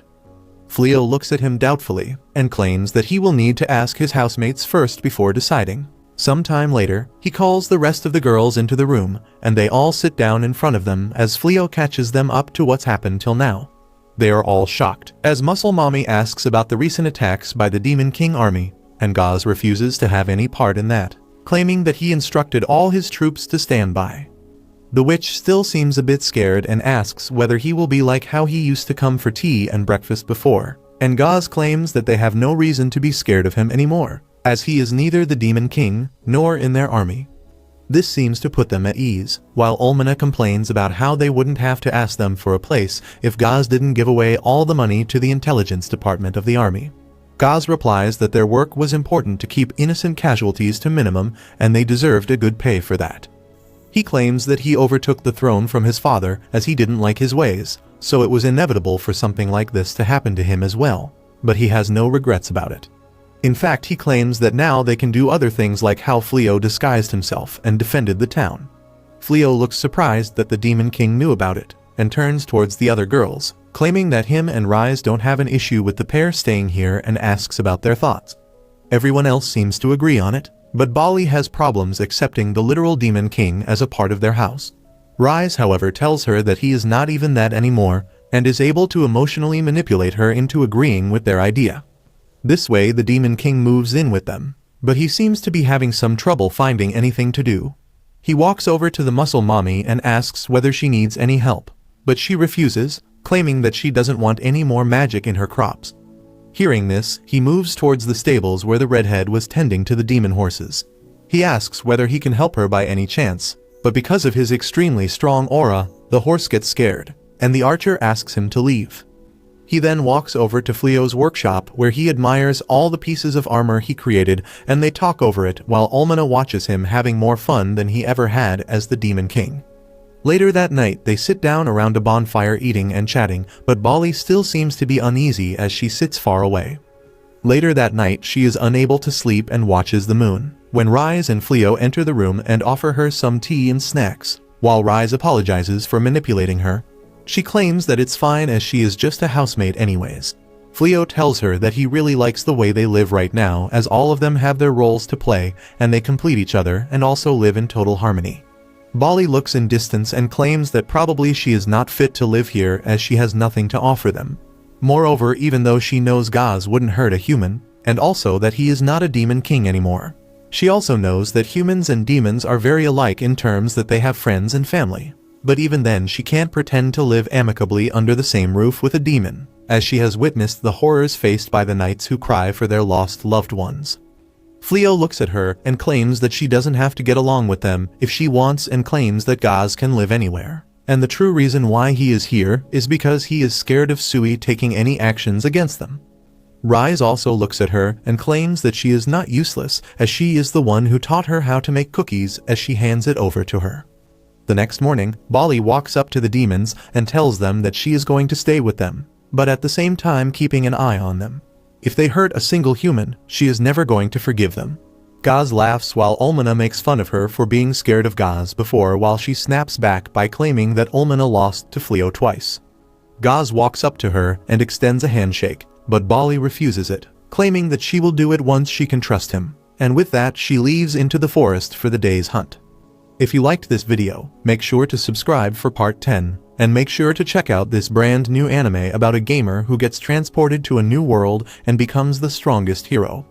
Flio looks at him doubtfully, and claims that he will need to ask his housemates first before deciding. Sometime later, he calls the rest of the girls into the room, and they all sit down in front of them as Flio catches them up to what's happened till now. They are all shocked, as Muscle Mommy asks about the recent attacks by the Demon King army, and Gaz refuses to have any part in that, claiming that he instructed all his troops to stand by. The witch still seems a bit scared and asks whether he will be like how he used to come for tea and breakfast before, and Gaz claims that they have no reason to be scared of him anymore, as he is neither the Demon King nor in their army. This seems to put them at ease, while Almina complains about how they wouldn't have to ask them for a place if Gaz didn't give away all the money to the intelligence department of the army. Gaz replies that their work was important to keep innocent casualties to minimum and they deserved a good pay for that. He claims that he overtook the throne from his father as he didn't like his ways, so it was inevitable for something like this to happen to him as well, but he has no regrets about it. In fact, he claims that now they can do other things like how Flio disguised himself and defended the town. Flio looks surprised that the Demon King knew about it, and turns towards the other girls, claiming that him and Rise don't have an issue with the pair staying here and asks about their thoughts. Everyone else seems to agree on it, but Bali has problems accepting the literal Demon King as a part of their house. Rise, however, tells her that he is not even that anymore, and is able to emotionally manipulate her into agreeing with their idea. This way the Demon King moves in with them, but he seems to be having some trouble finding anything to do. He walks over to the muscle mommy and asks whether she needs any help, but she refuses, claiming that she doesn't want any more magic in her crops. Hearing this, he moves towards the stables where the redhead was tending to the demon horses. He asks whether he can help her by any chance, but because of his extremely strong aura, the horse gets scared, and the archer asks him to leave. He then walks over to Flio's workshop where he admires all the pieces of armor he created, and they talk over it while Almana watches him having more fun than he ever had as the Demon King. Later that night they sit down around a bonfire eating and chatting, but Bali still seems to be uneasy as she sits far away. Later that night she is unable to sleep and watches the moon, when Rise and Flio enter the room and offer her some tea and snacks. While Rise apologizes for manipulating her, she claims that it's fine as she is just a housemate anyways. Flio tells her that he really likes the way they live right now as all of them have their roles to play and they complete each other and also live in total harmony. Bali looks in distance and claims that probably she is not fit to live here as she has nothing to offer them. Moreover, even though she knows Gaz wouldn't hurt a human, and also that he is not a Demon King anymore. She also knows that humans and demons are very alike in terms that they have friends and family. But even then she can't pretend to live amicably under the same roof with a demon, as she has witnessed the horrors faced by the knights who cry for their lost loved ones. Flio looks at her and claims that she doesn't have to get along with them if she wants, and claims that Gaz can live anywhere. And the true reason why he is here is because he is scared of Sui taking any actions against them. Rise also looks at her and claims that she is not useless as she is the one who taught her how to make cookies as she hands it over to her. The next morning, Bali walks up to the demons and tells them that she is going to stay with them, but at the same time keeping an eye on them. If they hurt a single human, she is never going to forgive them. Gaz laughs while Almana makes fun of her for being scared of Gaz before, while she snaps back by claiming that Almana lost to Flio twice. Gaz walks up to her and extends a handshake, but Bali refuses it, claiming that she will do it once she can trust him, and with that she leaves into the forest for the day's hunt. If you liked this video, make sure to subscribe for part 10, and make sure to check out this brand new anime about a gamer who gets transported to a new world and becomes the strongest hero.